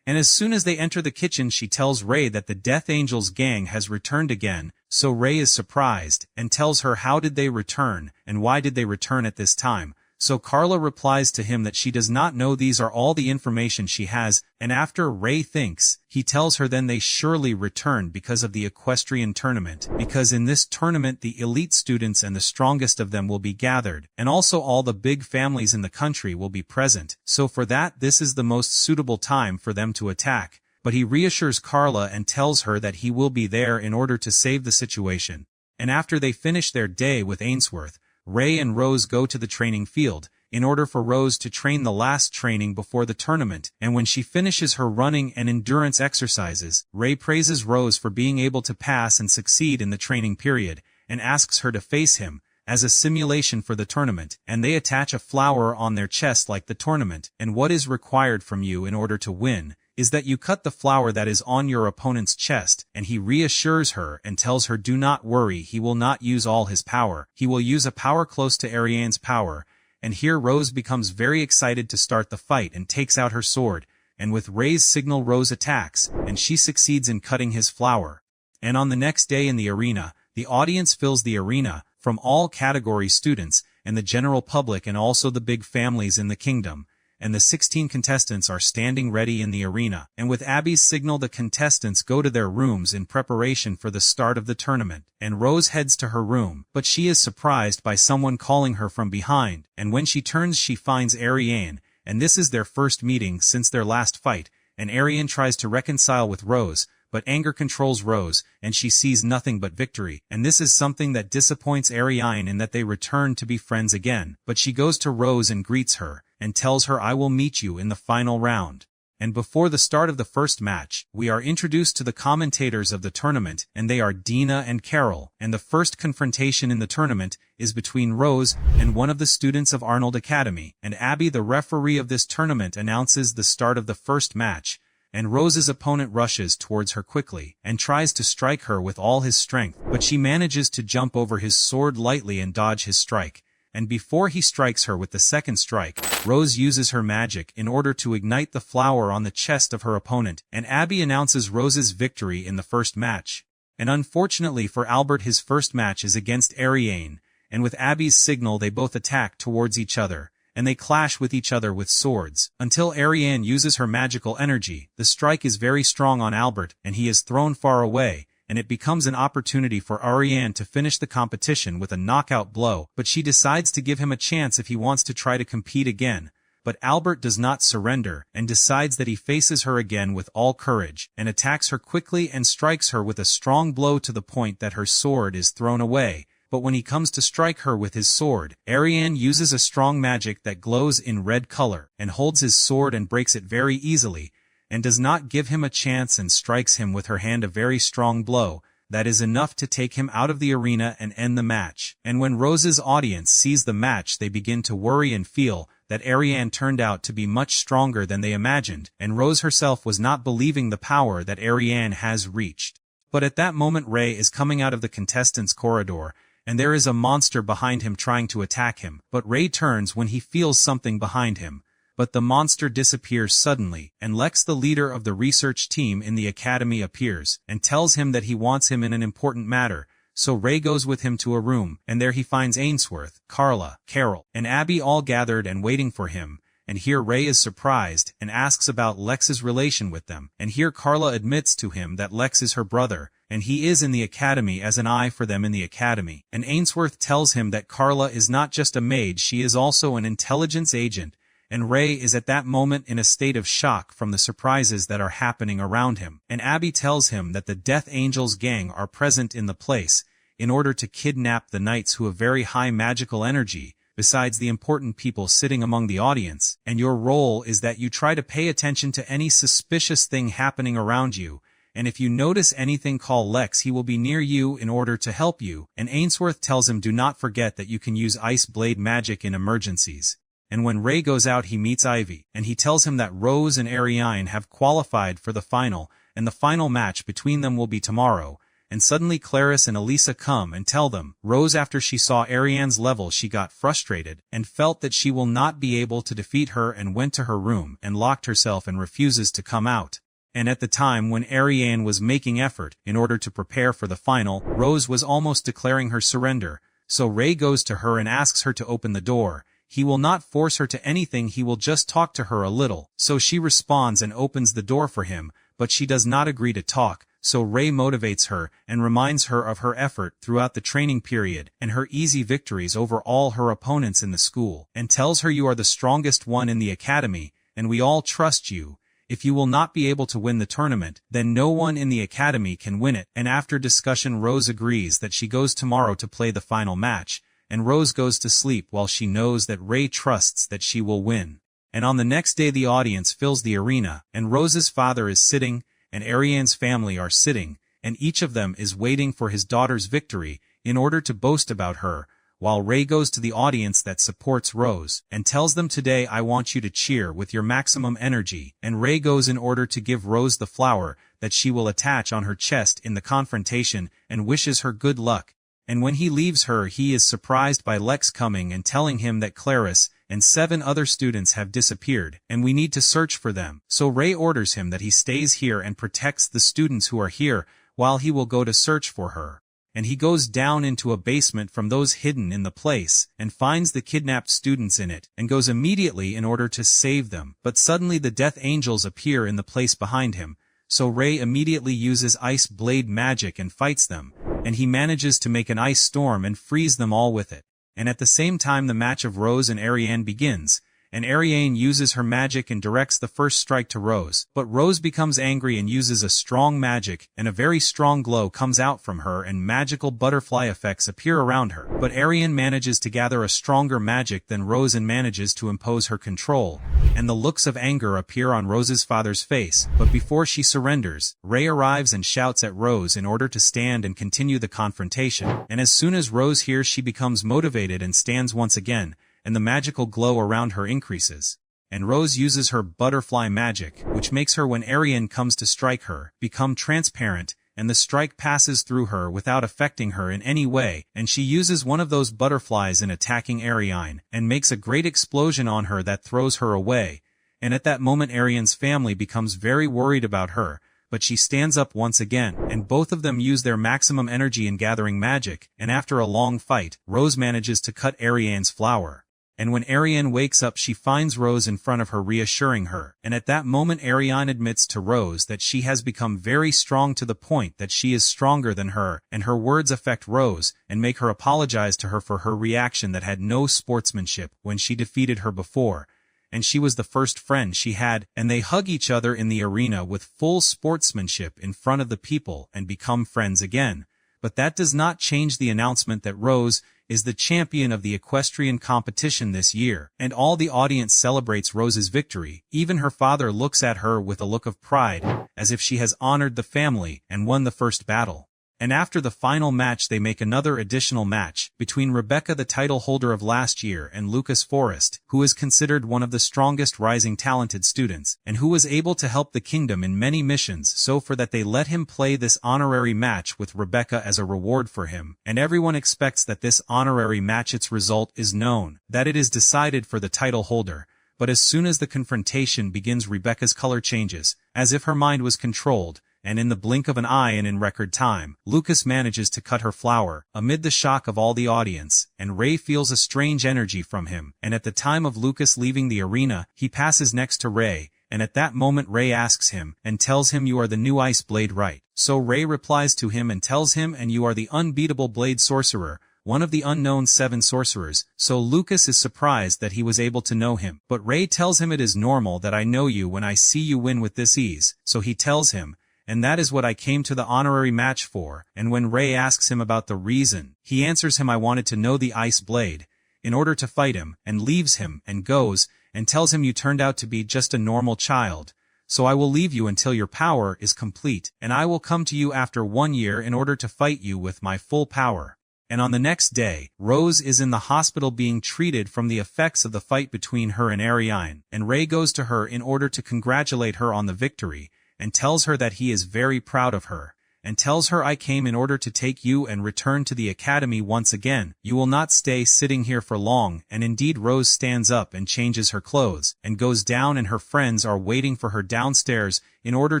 and as soon as they enter the kitchen she tells Ray that the Death Angels gang has returned again, so Ray is surprised, and tells her how did they return, and why did they return at this time. So Carla replies to him that she does not know, these are all the information she has, and after Ray thinks, he tells her then they surely returned because of the equestrian tournament, because in this tournament the elite students and the strongest of them will be gathered, and also all the big families in the country will be present, so for that this is the most suitable time for them to attack. But he reassures Carla and tells her that he will be there in order to save the situation. And after they finish their day with Ainsworth, Ray and Rose go to the training field, in order for Rose to train the last training before the tournament, and when she finishes her running and endurance exercises, Ray praises Rose for being able to pass and succeed in the training period, and asks her to face him, as a simulation for the tournament, and they attach a flower on their chest like the tournament, and what is required from you in order to win, is that you cut the flower that is on your opponent's chest, and he reassures her and tells her do not worry, he will not use all his power, he will use a power close to Ariane's power. And here Rose becomes very excited to start the fight and takes out her sword, and with Ray's signal Rose attacks, and she succeeds in cutting his flower. And on the next day in the arena, the audience fills the arena, from all category students, and the general public and also the big families in the kingdom, and the 16 contestants are standing ready in the arena, and with Abby's signal the contestants go to their rooms in preparation for the start of the tournament, and Rose heads to her room, but she is surprised by someone calling her from behind, and when she turns she finds Ariane, and this is their first meeting since their last fight, and Ariane tries to reconcile with Rose, but anger controls Rose, and she sees nothing but victory, and this is something that disappoints Ariane in that they return to be friends again, but she goes to Rose and greets her, and tells her I will meet you in the final round. And before the start of the first match, we are introduced to the commentators of the tournament, and they are Dina and Carol, and the first confrontation in the tournament is between Rose and one of the students of Arnold Academy, and Abby the referee of this tournament announces the start of the first match, and Rose's opponent rushes towards her quickly, and tries to strike her with all his strength, but she manages to jump over his sword lightly and dodge his strike. And before he strikes her with the second strike, Rose uses her magic in order to ignite the flower on the chest of her opponent, and Abby announces Rose's victory in the first match. And unfortunately for Albert his first match is against Ariane, and with Abby's signal they both attack towards each other, and they clash with each other with swords, until Ariane uses her magical energy. The strike is very strong on Albert, and he is thrown far away, and it becomes an opportunity for Ariane to finish the competition with a knockout blow, but she decides to give him a chance if he wants to try to compete again. But Albert does not surrender, and decides that he faces her again with all courage, and attacks her quickly and strikes her with a strong blow to the point that her sword is thrown away. But when he comes to strike her with his sword, Ariane uses a strong magic that glows in red color, and holds his sword and breaks it very easily, and does not give him a chance and strikes him with her hand a very strong blow, that is enough to take him out of the arena and end the match. And when Rose's audience sees the match they begin to worry and feel that Ariane turned out to be much stronger than they imagined, and Rose herself was not believing the power that Ariane has reached. But at that moment Ray is coming out of the contestants' corridor, and there is a monster behind him trying to attack him, but Ray turns when he feels something behind him. But the monster disappears suddenly, and Lex the leader of the research team in the academy appears, and tells him that he wants him in an important matter, so Ray goes with him to a room, and there he finds Ainsworth, Carla, Carol, and Abby all gathered and waiting for him, and here Ray is surprised, and asks about Lex's relation with them, and here Carla admits to him that Lex is her brother, and he is in the academy as an eye for them in the academy, and Ainsworth tells him that Carla is not just a maid, she is also an intelligence agent, and Ray is at that moment in a state of shock from the surprises that are happening around him, and Abby tells him that the Death Angels gang are present in the place, in order to kidnap the knights who have very high magical energy, besides the important people sitting among the audience, and your role is that you try to pay attention to any suspicious thing happening around you, and if you notice anything call Lex, he will be near you in order to help you, and Ainsworth tells him do not forget that you can use ice blade magic in emergencies. And when Ray goes out he meets Ivy, and he tells him that Rose and Ariane have qualified for the final, and the final match between them will be tomorrow, and suddenly Clarice and Elisa come and tell them, Rose after she saw Ariane's level she got frustrated, and felt that she will not be able to defeat her and went to her room and locked herself and refuses to come out. And at the time when Ariane was making effort in order to prepare for the final, Rose was almost declaring her surrender, so Ray goes to her and asks her to open the door. He will not force her to anything, he will just talk to her a little, so she responds and opens the door for him, but she does not agree to talk, so Ray motivates her and reminds her of her effort throughout the training period and her easy victories over all her opponents in the school, and tells her you are the strongest one in the academy, and we all trust you. If you will not be able to win the tournament, then no one in the academy can win it, and after discussion Rose agrees that she goes tomorrow to play the final match, and Rose goes to sleep while she knows that Ray trusts that she will win. And on the next day the audience fills the arena, and Rose's father is sitting, and Ariane's family are sitting, and each of them is waiting for his daughter's victory in order to boast about her, while Ray goes to the audience that supports Rose, and tells them, today I want you to cheer with your maximum energy, and Ray goes in order to give Rose the flower that she will attach on her chest in the confrontation, and wishes her good luck. And when he leaves her, he is surprised by Lex coming and telling him that Clarice and 7 other students have disappeared, and we need to search for them. So Ray orders him that he stays here and protects the students who are here, while he will go to search for her. And he goes down into a basement from those hidden in the place, and finds the kidnapped students in it, and goes immediately in order to save them. But suddenly the Death Angels appear in the place behind him, so Ray immediately uses ice blade magic and fights them, and he manages to make an ice storm and freeze them all with it. And at the same time the match of Rose and Ariane begins, and Ariane uses her magic and directs the first strike to Rose. But Rose becomes angry and uses a strong magic, and a very strong glow comes out from her and magical butterfly effects appear around her. But Ariane manages to gather a stronger magic than Rose and manages to impose her control, and the looks of anger appear on Rose's father's face. But before she surrenders, Ray arrives and shouts at Rose in order to stand and continue the confrontation. And as soon as Rose hears, she becomes motivated and stands once again, and the magical glow around her increases. And Rose uses her butterfly magic, which makes her, when Ariane comes to strike her, become transparent, and the strike passes through her without affecting her in any way, and she uses one of those butterflies in attacking Ariane, and makes a great explosion on her that throws her away. And at that moment Ariane's family becomes very worried about her, but she stands up once again, and both of them use their maximum energy in gathering magic, and after a long fight, Rose manages to cut Ariane's flower. And when Ariane wakes up, she finds Rose in front of her, reassuring her, and at that moment Ariane admits to Rose that she has become very strong, to the point that she is stronger than her, and her words affect Rose, and make her apologize to her for her reaction that had no sportsmanship when she defeated her before, and she was the first friend she had, and they hug each other in the arena with full sportsmanship in front of the people and become friends again. But that does not change the announcement that Rose is the champion of the equestrian competition this year, and all the audience celebrates Rose's victory. Even her father looks at her with a look of pride, as if she has honored the family and won the first battle. And after the final match they make another additional match, between Rebecca, the title holder of last year, and Lucas Forrest, who is considered one of the strongest rising talented students, and who was able to help the kingdom in many missions, so for that they let him play this honorary match with Rebecca as a reward for him. And everyone expects that this honorary match, its result is known, that it is decided for the title holder. But as soon as the confrontation begins, Rebecca's color changes, as if her mind was controlled, and in the blink of an eye and in record time, Lucas manages to cut her flower, amid the shock of all the audience, and Ray feels a strange energy from him, and at the time of Lucas leaving the arena, he passes next to Ray, and at that moment Ray asks him, and tells him, "You are the new Ice Blade, right?" So Ray replies to him and tells him, "And you are the unbeatable Blade Sorcerer, one of the unknown 7 sorcerers." So Lucas is surprised that he was able to know him, but Ray tells him, "It is normal that I know you when I see you win with this ease." So he tells him, "And that is what I came to the honorary match for." And when Ray asks him about the reason, he answers him, "I wanted to know the Ice Blade in order to fight him," and leaves him, and goes, and tells him, "You turned out to be just a normal child, so I will leave you until your power is complete, and I will come to you after 1 year in order to fight you with my full power." And on the next day, Rose is in the hospital being treated from the effects of the fight between her and Ariane, and Ray goes to her in order to congratulate her on the victory, and tells her that he is very proud of her, and tells her, "I came in order to take you and return to the academy once again. You will not stay sitting here for long." And indeed Rose stands up and changes her clothes, and goes down, and her friends are waiting for her downstairs in order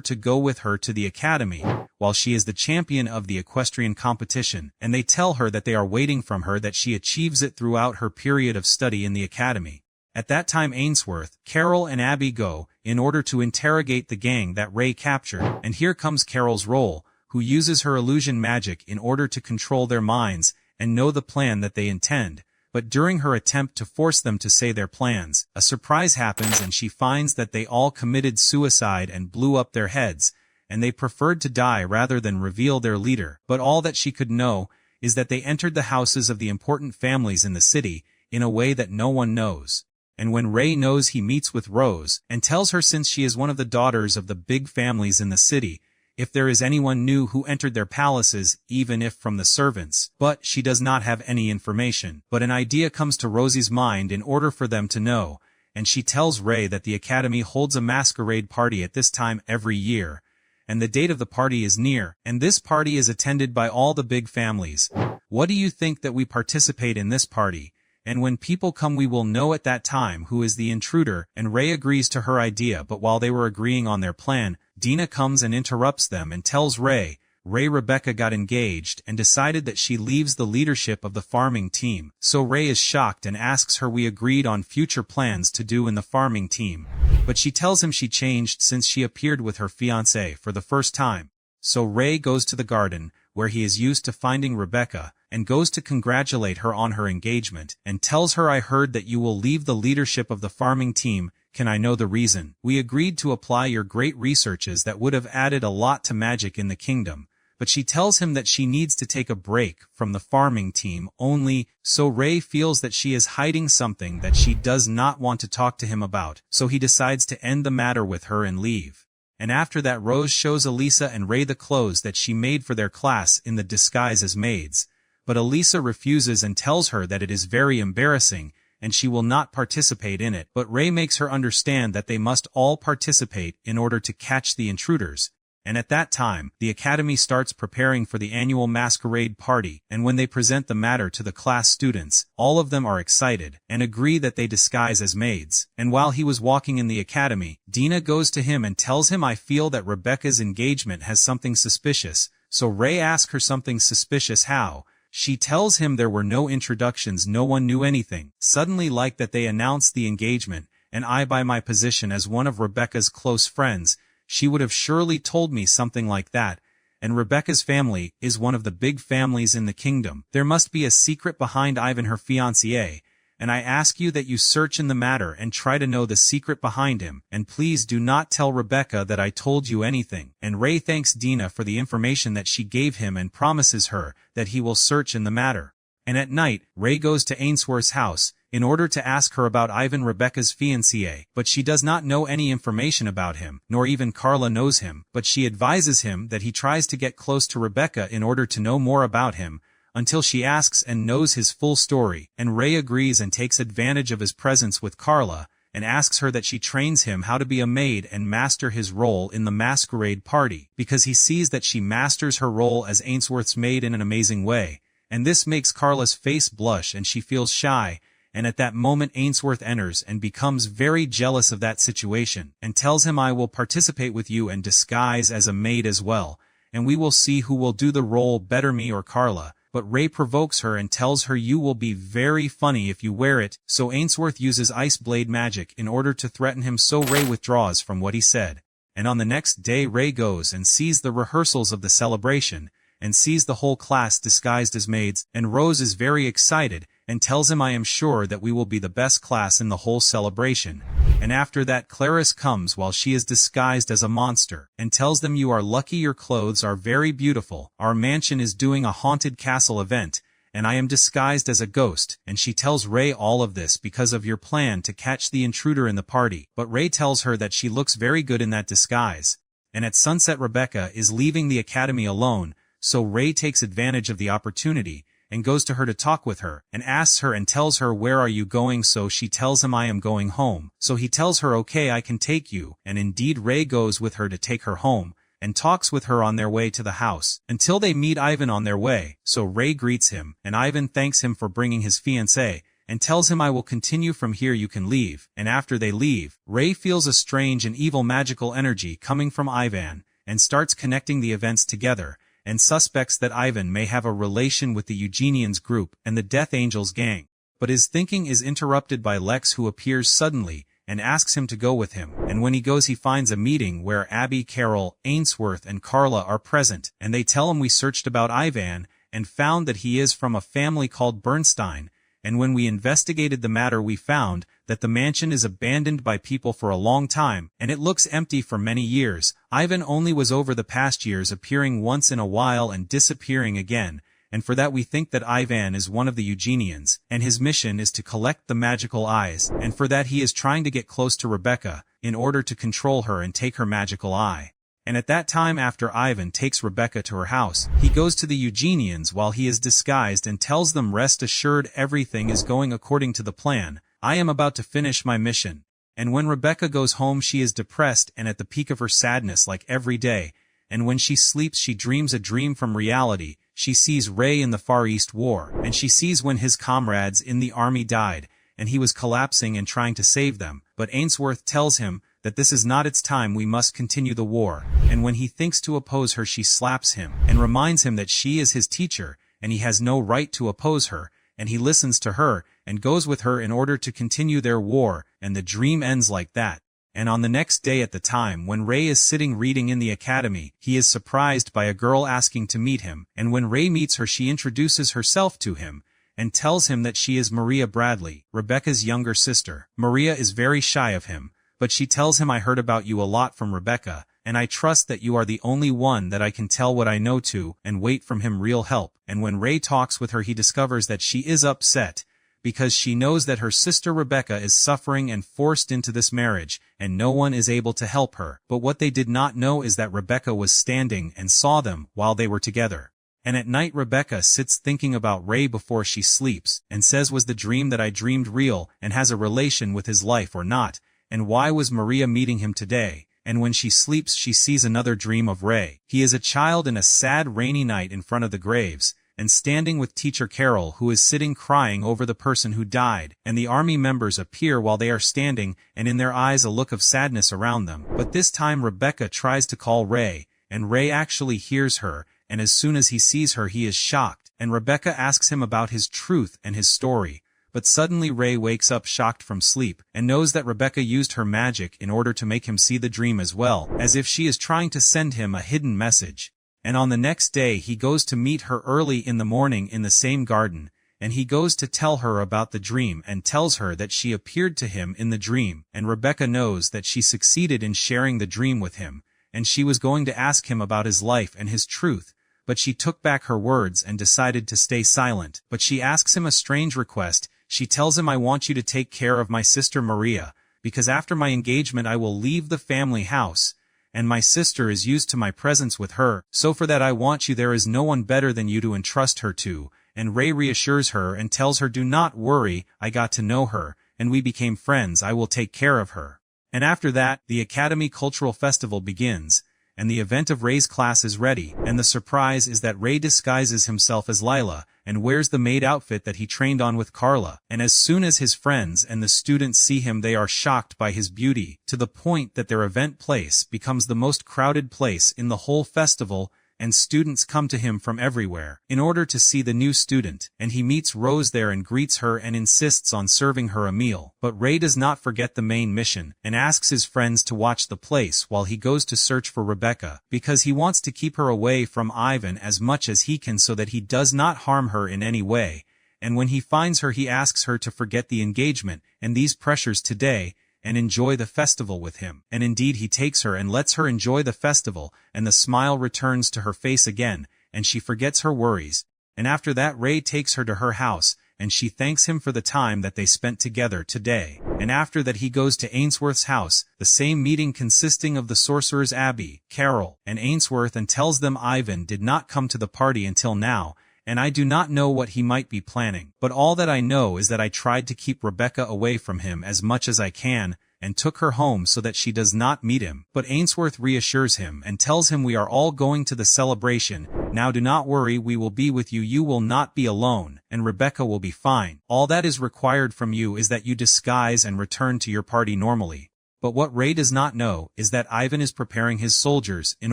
to go with her to the academy, while she is the champion of the equestrian competition, and they tell her that they are waiting from her that she achieves it throughout her period of study in the academy. At that time Ainsworth, Carol and Abby go, in order to interrogate the gang that Ray captured, and here comes Carol's role, who uses her illusion magic in order to control their minds, and know the plan that they intend. But during her attempt to force them to say their plans, a surprise happens, and she finds that they all committed suicide and blew up their heads, and they preferred to die rather than reveal their leader. But all that she could know is that they entered the houses of the important families in the city in a way that no one knows. And when Ray knows, he meets with Rose and tells her, since she is one of the daughters of the big families in the city, if there is anyone new who entered their palaces, even if from the servants. But she does not have any information. But an idea comes to Rosie's mind in order for them to know, and she tells Ray that the academy holds a masquerade party at this time every year, and the date of the party is near, and this party is attended by all the big families. What do you think that we participate in this party? And when people come, we will know at that time who is the intruder. And Ray agrees to her idea, but while they were agreeing on their plan, Dina comes and interrupts them and tells Ray, Rebecca got engaged and decided that she leaves the leadership of the farming team. So Ray is shocked and asks her we agreed on future plans to do in the farming team. But she tells him she changed since she appeared with her fiancé for the first time. So Ray goes to the garden, where he is used to finding Rebecca, and goes to congratulate her on her engagement, and tells her, I heard that you will leave the leadership of the farming team. Can I know the reason? We agreed to apply your great researches that would have added a lot to magic in the kingdom. But she tells him that she needs to take a break from the farming team only, so Ray feels that she is hiding something that she does not want to talk to him about, so he decides to end the matter with her and leave. And after that, Rose shows Elisa and Ray the clothes that she made for their class in the disguise as maids. But Elisa refuses and tells her that it is very embarrassing, and she will not participate in it. But Ray makes her understand that they must all participate in order to catch the intruders. And at that time, the academy starts preparing for the annual masquerade party, and when they present the matter to the class students, all of them are excited, and agree that they disguise as maids. And while he was walking in the academy, Dina goes to him and tells him, I feel that Rebecca's engagement has something suspicious. So Ray asks her something suspicious how? She tells him there were no introductions, no one knew anything. Suddenly, like that, they announced the engagement, and I, by my position as one of Rebecca's close friends, she would have surely told me something like that, and Rebecca's family is one of the big families in the kingdom. There must be a secret behind Ivan, her fiancé, and I ask you that you search in the matter and try to know the secret behind him, and please do not tell Rebecca that I told you anything. And Ray thanks Dina for the information that she gave him and promises her that he will search in the matter. And at night, Ray goes to Ainsworth's house in order to ask her about Ivan, Rebecca's fiancé, but she does not know any information about him, nor even Carla knows him, but she advises him that he tries to get close to Rebecca in order to know more about him, until she asks and knows his full story, and Ray agrees and takes advantage of his presence with Carla, and asks her that she trains him how to be a maid and master his role in the masquerade party, because he sees that she masters her role as Ainsworth's maid in an amazing way, and this makes Carla's face blush and she feels shy. And at that moment Ainsworth enters and becomes very jealous of that situation, and tells him, I will participate with you and disguise as a maid as well, and we will see who will do the role better, me or Carla. But Ray provokes her and tells her, you will be very funny if you wear it, so Ainsworth uses ice blade magic in order to threaten him, so Ray withdraws from what he said. And on the next day Ray goes and sees the rehearsals of the celebration, and sees the whole class disguised as maids, and Rose is very excited, and tells him, I am sure that we will be the best class in the whole celebration. And after that Clarice comes while she is disguised as a monster, and tells them, you are lucky, your clothes are very beautiful, our mansion is doing a haunted castle event, and I am disguised as a ghost, and she tells Ray all of this because of your plan to catch the intruder in the party. But Ray tells her that she looks very good in that disguise. And at sunset Rebecca is leaving the academy alone, so Ray takes advantage of the opportunity, and goes to her to talk with her, and asks her and tells her, where are you going? So she tells him, I am going home. So he tells her, okay, I can take you, and indeed Ray goes with her to take her home, and talks with her on their way to the house, until they meet Ivan on their way. So Ray greets him, and Ivan thanks him for bringing his fiancée, and tells him, I will continue from here, you can leave. And after they leave, Ray feels a strange and evil magical energy coming from Ivan, and starts connecting the events together, and suspects that Ivan may have a relation with the Eugenians group and the Death Angels gang. But his thinking is interrupted by Lex, who appears suddenly, and asks him to go with him, and when he goes he finds a meeting where Abby, Carol, Ainsworth and Carla are present, and they tell him, we searched about Ivan, and found that he is from a family called Bernstein, and when we investigated the matter we found that the mansion is abandoned by people for a long time, and it looks empty for many years. Ivan only was over the past years, appearing once in a while and disappearing again, and for that we think that Ivan is one of the Eugenians, and his mission is to collect the magical eyes, and for that he is trying to get close to Rebecca, in order to control her and take her magical eye. And at that time after Ivan takes Rebecca to her house, he goes to the Eugenians while he is disguised and tells them rest assured everything is going according to the plan, I am about to finish my mission. And when Rebecca goes home she is depressed and at the peak of her sadness like every day, and when she sleeps she dreams a dream from reality, she sees Ray in the Far East War, and she sees when his comrades in the army died, and he was collapsing and trying to save them, but Ainsworth tells him that this is not its time, we must continue the war, and when he thinks to oppose her she slaps him, and reminds him that she is his teacher, and he has no right to oppose her, and he listens to her, and goes with her in order to continue their war, and the dream ends like that. And on the next day at the time when Ray is sitting reading in the academy, he is surprised by a girl asking to meet him, and when Ray meets her she introduces herself to him, and tells him that she is Maria Bradley, Rebecca's younger sister. Maria is very shy of him, but she tells him I heard about you a lot from Rebecca, and I trust that you are the only one that I can tell what I know to, and wait from him real help. And when Ray talks with her he discovers that she is upset, because she knows that her sister Rebecca is suffering and forced into this marriage, and no one is able to help her. But what they did not know is that Rebecca was standing and saw them while they were together. And at night Rebecca sits thinking about Ray before she sleeps, and says was the dream that I dreamed real, and has a relation with his life or not, and why was Maria meeting him today? And when she sleeps she sees another dream of Ray. He is a child in a sad rainy night in front of the graves, and standing with teacher Carol who is sitting crying over the person who died, and the army members appear while they are standing, and in their eyes a look of sadness around them. But this time Rebecca tries to call Ray, and Ray actually hears her, and as soon as he sees her he is shocked, and Rebecca asks him about his truth and his story. But suddenly Ray wakes up shocked from sleep, and knows that Rebecca used her magic in order to make him see the dream as well, as if she is trying to send him a hidden message. And on the next day he goes to meet her early in the morning in the same garden, and he goes to tell her about the dream and tells her that she appeared to him in the dream, and Rebecca knows that she succeeded in sharing the dream with him, and she was going to ask him about his life and his truth, but she took back her words and decided to stay silent. But she asks him a strange request. She tells him I want you to take care of my sister Maria, because after my engagement I will leave the family house, and my sister is used to my presence with her, so for that I want you, there is no one better than you to entrust her to. And Ray reassures her and tells her do not worry, I got to know her, and we became friends, I will take care of her. And after that, the Academy Cultural Festival begins, and the event of Ray's class is ready, and the surprise is that Ray disguises himself as Lila, and wears the maid outfit that he trained on with Carla, and as soon as his friends and the students see him they are shocked by his beauty, to the point that their event place becomes the most crowded place in the whole festival, and students come to him from everywhere, in order to see the new student, and he meets Rose there and greets her and insists on serving her a meal. But Ray does not forget the main mission, and asks his friends to watch the place while he goes to search for Rebecca, because he wants to keep her away from Ivan as much as he can so that he does not harm her in any way. And when he finds her he asks her to forget the engagement, and these pressures today, and enjoy the festival with him. And indeed he takes her and lets her enjoy the festival, and the smile returns to her face again, and she forgets her worries. And after that Ray takes her to her house, and she thanks him for the time that they spent together today. And after that he goes to Ainsworth's house, the same meeting consisting of the sorcerers Abby, Carol, and Ainsworth, and tells them Ivan did not come to the party until now, and I do not know what he might be planning. But all that I know is that I tried to keep Rebecca away from him as much as I can, and took her home so that she does not meet him. But Ainsworth reassures him and tells him we are all going to the celebration. Now do not worry, we will be with you, you will not be alone, and Rebecca will be fine. All that is required from you is that you disguise and return to your party normally. But what Ray does not know is that Ivan is preparing his soldiers in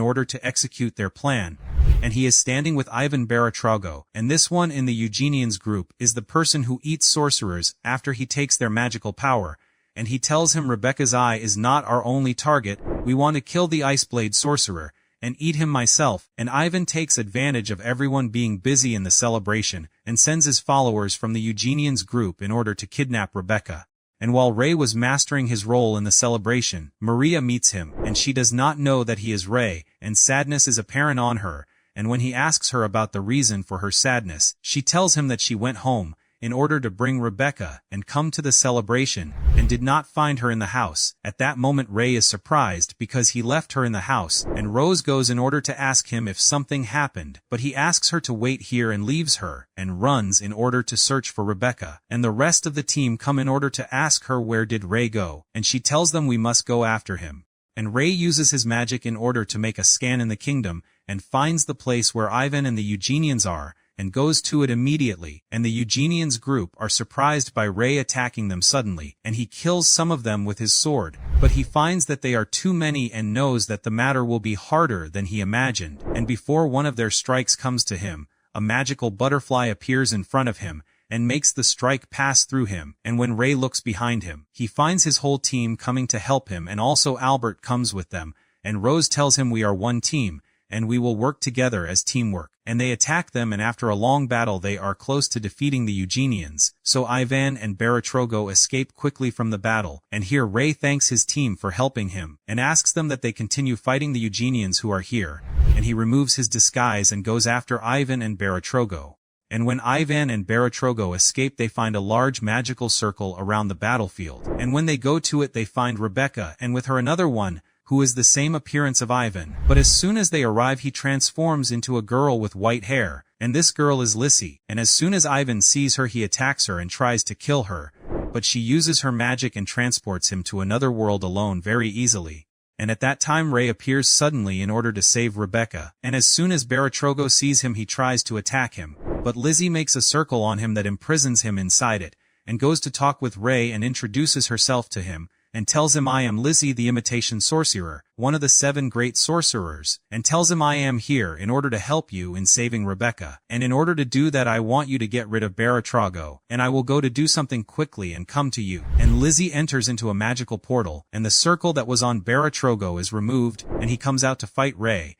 order to execute their plan, and he is standing with Ivan Baratrago, and this one in the Eugenians group is the person who eats sorcerers after he takes their magical power, and he tells him Rebecca's eye is not our only target, we want to kill the Iceblade sorcerer, and eat him myself. And Ivan takes advantage of everyone being busy in the celebration, and sends his followers from the Eugenians group in order to kidnap Rebecca. And while Ray was mastering his role in the celebration, Maria meets him, and she does not know that he is Ray, and sadness is apparent on her, and when he asks her about the reason for her sadness, she tells him that she went home in order to bring Rebecca and come to the celebration, and did not find her in the house. At that moment Ray is surprised because he left her in the house, and Rose goes in order to ask him if something happened, but he asks her to wait here and leaves her, and runs in order to search for Rebecca, and the rest of the team come in order to ask her where did Ray go, and she tells them we must go after him. And Ray uses his magic in order to make a scan in the kingdom, and finds the place where Ivan and the Eugenians are, and goes to it immediately, and the Eugenians group are surprised by Ray attacking them suddenly, and he kills some of them with his sword, but he finds that they are too many and knows that the matter will be harder than he imagined, and before one of their strikes comes to him, a magical butterfly appears in front of him, and makes the strike pass through him, and when Ray looks behind him, he finds his whole team coming to help him, and also Albert comes with them, and Rose tells him we are one team, and we will work together as teamwork, and they attack them, and after a long battle they are close to defeating the Eugenians, so Ivan and Baratrogo escape quickly from the battle, and here Ray thanks his team for helping him, and asks them that they continue fighting the Eugenians who are here, and he removes his disguise and goes after Ivan and Baratrogo. And when Ivan and Baratrogo escape they find a large magical circle around the battlefield, and when they go to it they find Rebecca, and with her another one, who is the same appearance of Ivan, but as soon as they arrive he transforms into a girl with white hair, and this girl is Lissy, and as soon as Ivan sees her he attacks her and tries to kill her, but she uses her magic and transports him to another world alone very easily. And at that time Ray appears suddenly in order to save Rebecca, and as soon as Baratrogo sees him he tries to attack him, but Lizzie makes a circle on him that imprisons him inside it, and goes to talk with Ray and introduces herself to him, and tells him I am Lizzie the imitation sorcerer, one of the 7 great sorcerers, and tells him I am here in order to help you in saving Rebecca, and in order to do that I want you to get rid of Baratrogo, and I will go to do something quickly and come to you. And Lizzie enters into a magical portal, and the circle that was on Baratrogo is removed, and he comes out to fight Ray.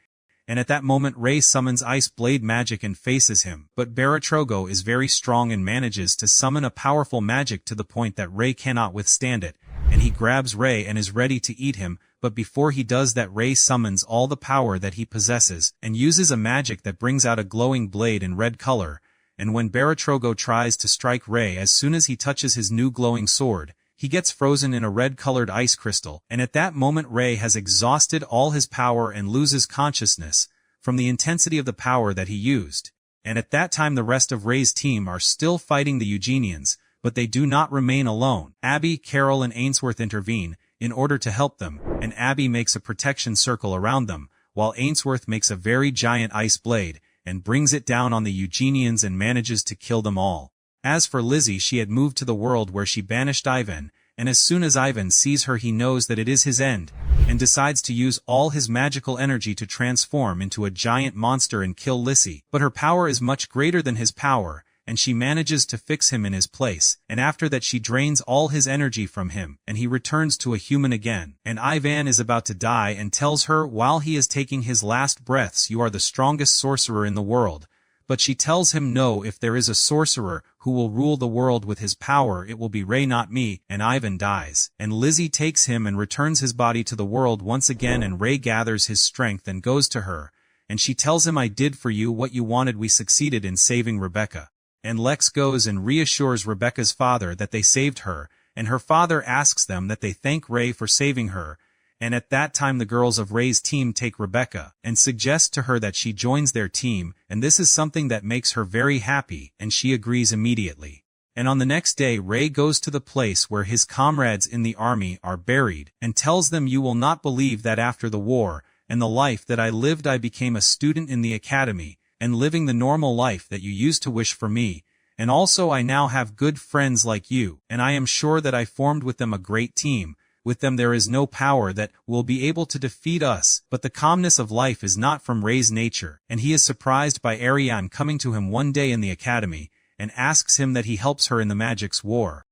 And at that moment Ray summons Ice Blade magic and faces him, but Baratrogo is very strong and manages to summon a powerful magic to the point that Ray cannot withstand it, and he grabs Ray and is ready to eat him, but before he does that Ray summons all the power that he possesses, and uses a magic that brings out a glowing blade in red color, and when Baratrogo tries to strike Ray as soon as he touches his new glowing sword, he gets frozen in a red-colored ice crystal, and at that moment Ray has exhausted all his power and loses consciousness, from the intensity of the power that he used. And at that time the rest of Ray's team are still fighting the Eugenians, but they do not remain alone. Abby, Carol and Ainsworth intervene, in order to help them, and Abby makes a protection circle around them, while Ainsworth makes a very giant ice blade, and brings it down on the Eugenians and manages to kill them all. As for Lizzie she had moved to the world where she banished Ivan, and as soon as Ivan sees her he knows that it is his end, and decides to use all his magical energy to transform into a giant monster and kill Lizzie, but her power is much greater than his power, and she manages to fix him in his place, and after that she drains all his energy from him, and he returns to a human again, and Ivan is about to die and tells her while he is taking his last breaths you are the strongest sorcerer in the world, but she tells him no, if there is a sorcerer who will rule the world with his power it will be Ray not me, and Ivan dies, and Lizzie takes him and returns his body to the world once again, and Ray gathers his strength and goes to her, and she tells him I did for you what you wanted, we succeeded in saving Rebecca. And Lex goes and reassures Rebecca's father that they saved her, and her father asks them that they thank Ray for saving her, and at that time the girls of Ray's team take Rebecca, and suggest to her that she joins their team, and this is something that makes her very happy, and she agrees immediately. And on the next day Ray goes to the place where his comrades in the army are buried, and tells them you will not believe that after the war, and the life that I lived I became a student in the academy, and living the normal life that you used to wish for me, and also I now have good friends like you, and I am sure that I formed with them a great team. With them there is no power that will be able to defeat us, but the calmness of life is not from Ray's nature, and he is surprised by Ariane coming to him one day in the academy, and asks him that he helps her in the magic's war,